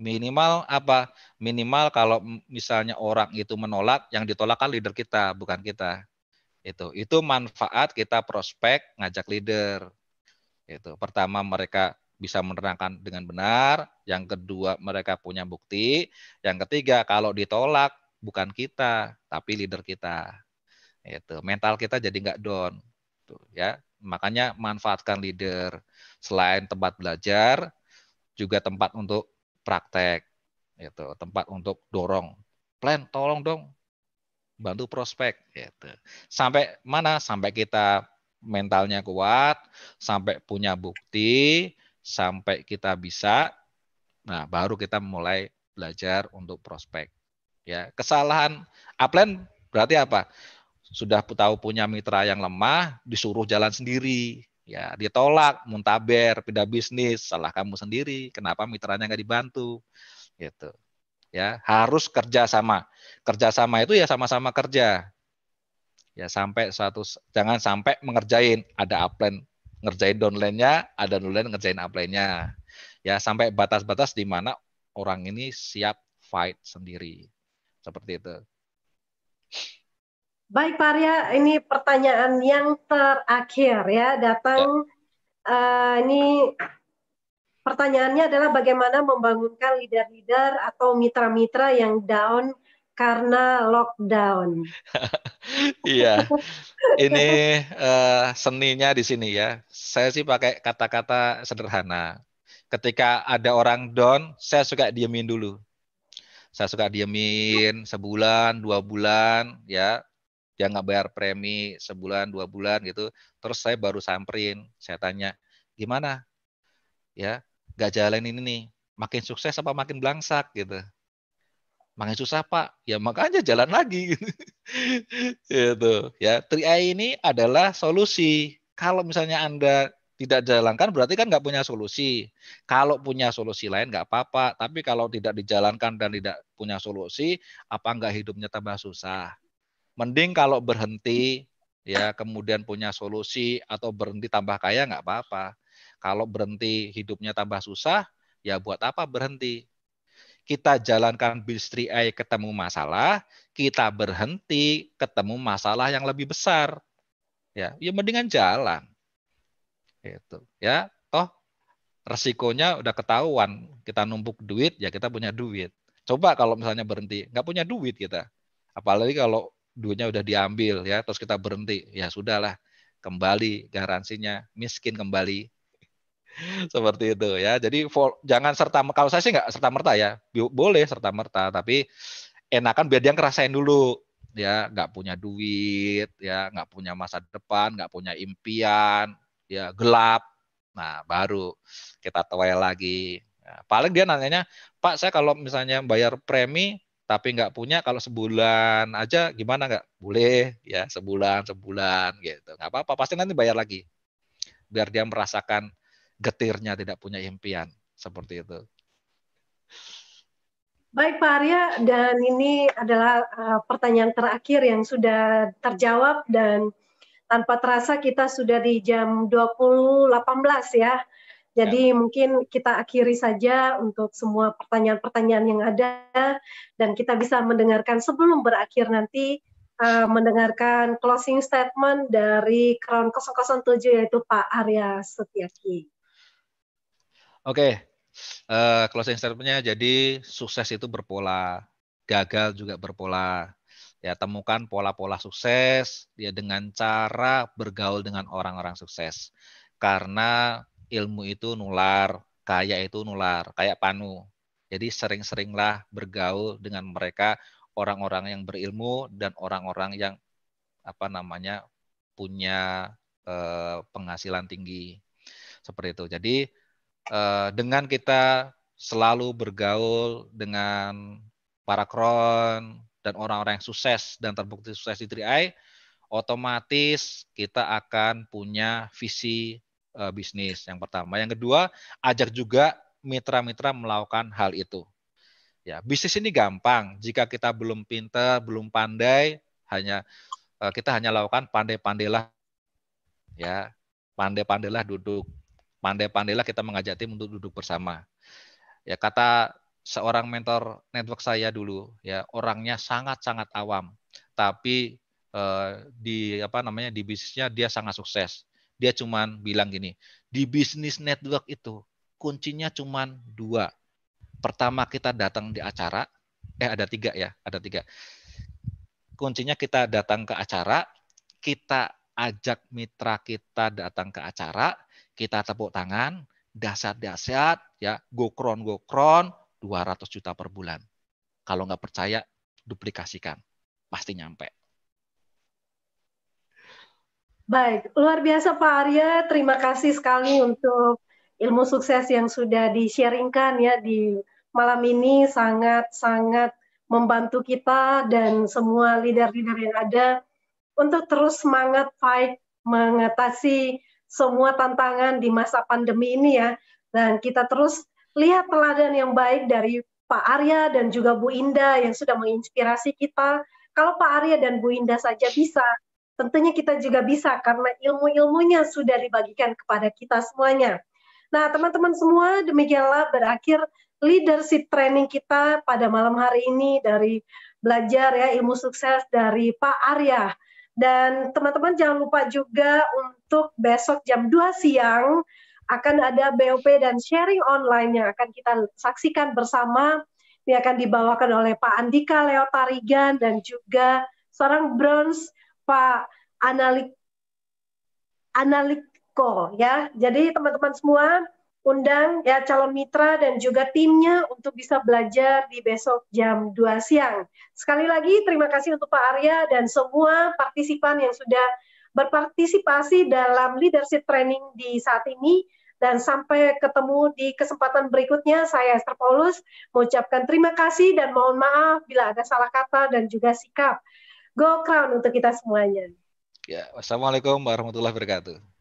Minimal apa? Minimal kalau misalnya orang itu menolak, yang ditolak kan leader kita, bukan kita. Itu manfaat kita prospek ngajak leader. Pertama mereka bisa menerangkan dengan benar, yang kedua mereka punya bukti, yang ketiga kalau ditolak bukan kita, tapi leader kita. Mental kita jadi nggak down. Ya, makanya manfaatkan leader. Selain tempat belajar, juga tempat untuk praktek. Tempat untuk dorong. Plan, tolong dong bantu prospek. Sampai mana? Sampai kita mentalnya kuat, sampai punya bukti, sampai kita bisa. Nah, baru kita mulai belajar untuk prospek. Ya, kesalahan upline berarti apa? Sudah tahu punya mitra yang lemah, disuruh jalan sendiri. Ya, ditolak, muntaber, pindah bisnis, salah kamu sendiri. Kenapa mitranya nggak dibantu? Gitu. Ya, harus kerjasama. Kerjasama itu ya sama-sama kerja. Ya jangan sampai mengerjain ada upline ngerjain downline-nya, ada downline ngerjain upline-nya. Ya, sampai batas-batas di mana orang ini siap fight sendiri. Seperti itu. Baik Pak Arya, ini pertanyaan yang terakhir ya, Ya. datang ini pertanyaannya adalah bagaimana membangunkan leader-leader atau mitra-mitra yang down karena lockdown. Iya, ini seninya di sini ya. Saya sih pakai kata-kata sederhana. Ketika ada orang down, saya suka diemin dulu. Saya suka diemin sebulan, 2 bulan, ya. Dia nggak bayar premi sebulan, 2 bulan gitu. Terus saya baru samperin, saya tanya, gimana? Ya, nggak jalan ini nih. Makin sukses apa makin belangsak gitu? Makin susah Pak, ya makanya jalan lagi. Gitu ya. 3i ini adalah solusi. Kalau misalnya Anda tidak jalankan berarti kan nggak punya solusi. Kalau punya solusi lain nggak apa-apa. Tapi kalau tidak dijalankan dan tidak punya solusi, apa nggak hidupnya tambah susah? Mending kalau berhenti ya kemudian punya solusi atau berhenti tambah kaya nggak apa-apa. Kalau berhenti hidupnya tambah susah, ya buat apa berhenti? Kita jalankan bis 3i ketemu masalah, kita berhenti ketemu masalah yang lebih besar. Ya, ya mendingan jalan. Gitu. Ya, toh resikonya udah ketahuan. Kita numpuk duit, ya kita punya duit. Coba kalau misalnya berhenti, nggak punya duit kita. Apalagi kalau duitnya udah diambil, ya, terus kita berhenti, ya sudahlah, kembali garansinya miskin kembali. Seperti itu ya. Jadi jangan serta kalau saya sih nggak serta merta ya. Boleh serta merta, tapi enakan biar dia ngerasain dulu ya, nggak punya duit ya, nggak punya masa depan, nggak punya impian, ya gelap. Nah baru kita tuai lagi. Nah, paling dia nanyanya, Pak saya kalau misalnya bayar premi tapi nggak punya, kalau sebulan aja gimana nggak? Boleh ya, sebulan sebulan gitu, nggak apa-apa, pasti nanti bayar lagi biar dia merasakan getirnya tidak punya impian seperti itu. Baik Pak Arya, dan ini adalah pertanyaan terakhir yang sudah terjawab dan tanpa terasa kita sudah di jam 20.18 ya. Ya. Jadi mungkin kita akhiri saja untuk semua pertanyaan-pertanyaan yang ada dan kita bisa mendengarkan sebelum berakhir nanti mendengarkan closing statement dari Crown 007 yaitu Pak Arya Setiaki. Oke, closing statement-nya jadi sukses itu berpola, gagal juga berpola. Ya, temukan pola-pola sukses ya dengan cara bergaul dengan orang-orang sukses. Karena ilmu itu nular, kaya itu nular, kayak panu. Jadi sering-seringlah bergaul dengan mereka, orang-orang yang berilmu dan orang-orang yang punya penghasilan tinggi. Seperti itu. Jadi dengan kita selalu bergaul dengan para kron dan orang-orang yang sukses dan terbukti sukses di 3i, otomatis kita akan punya visi bisnis yang pertama. Yang kedua, ajak juga mitra-mitra melakukan hal itu. Ya, bisnis ini gampang. Jika kita belum pintar, belum pandai, kita hanya lakukan pandai-pandailah ya. Pandai-pandailah duduk. Pandai-pandailah kita mengajak tim untuk duduk bersama. Ya, kata seorang mentor network saya dulu, ya, orangnya sangat-sangat awam, tapi di bisnisnya dia sangat sukses. Dia cuman bilang gini, di bisnis network itu kuncinya cuman 2. Pertama kita datang di acara, ada 3 ya, ada 3. Kuncinya kita datang ke acara, kita ajak mitra kita datang ke acara, kita tepuk tangan, dahsyat-dahsyat, ya, gokron 200 juta per bulan. Kalau nggak percaya, duplikasikan. Pasti nyampe. Baik, luar biasa Pak Arya. Terima kasih sekali untuk ilmu sukses yang sudah di-sharingkan ya di malam ini. Sangat-sangat membantu kita dan semua leader-leader yang ada untuk terus semangat fight mengatasi semua tantangan di masa pandemi ini ya. Dan kita terus lihat teladan yang baik dari Pak Arya dan juga Bu Indah yang sudah menginspirasi kita. Kalau Pak Arya dan Bu Indah saja bisa, tentunya kita juga bisa karena ilmu-ilmunya sudah dibagikan kepada kita semuanya. Nah, teman-teman semua, demikianlah berakhir leadership training kita pada malam hari ini dari belajar ya ilmu sukses dari Pak Arya. Dan teman-teman jangan lupa juga untuk besok jam 2 siang akan ada BOP dan sharing online yang akan kita saksikan bersama. Ini akan dibawakan oleh Pak Andika Leo Tarigan dan juga seorang bronze Pak Analiko ya. Jadi teman-teman semua undang ya calon mitra dan juga timnya untuk bisa belajar di besok jam 2 siang. Sekali lagi terima kasih untuk Pak Arya dan semua partisipan yang sudah berpartisipasi dalam leadership training di saat ini. Dan sampai ketemu di kesempatan berikutnya, saya Esther Paulus mengucapkan terima kasih dan mohon maaf bila ada salah kata dan juga sikap. Go Crown untuk kita semuanya. Ya, wassalamualaikum warahmatullahi wabarakatuh.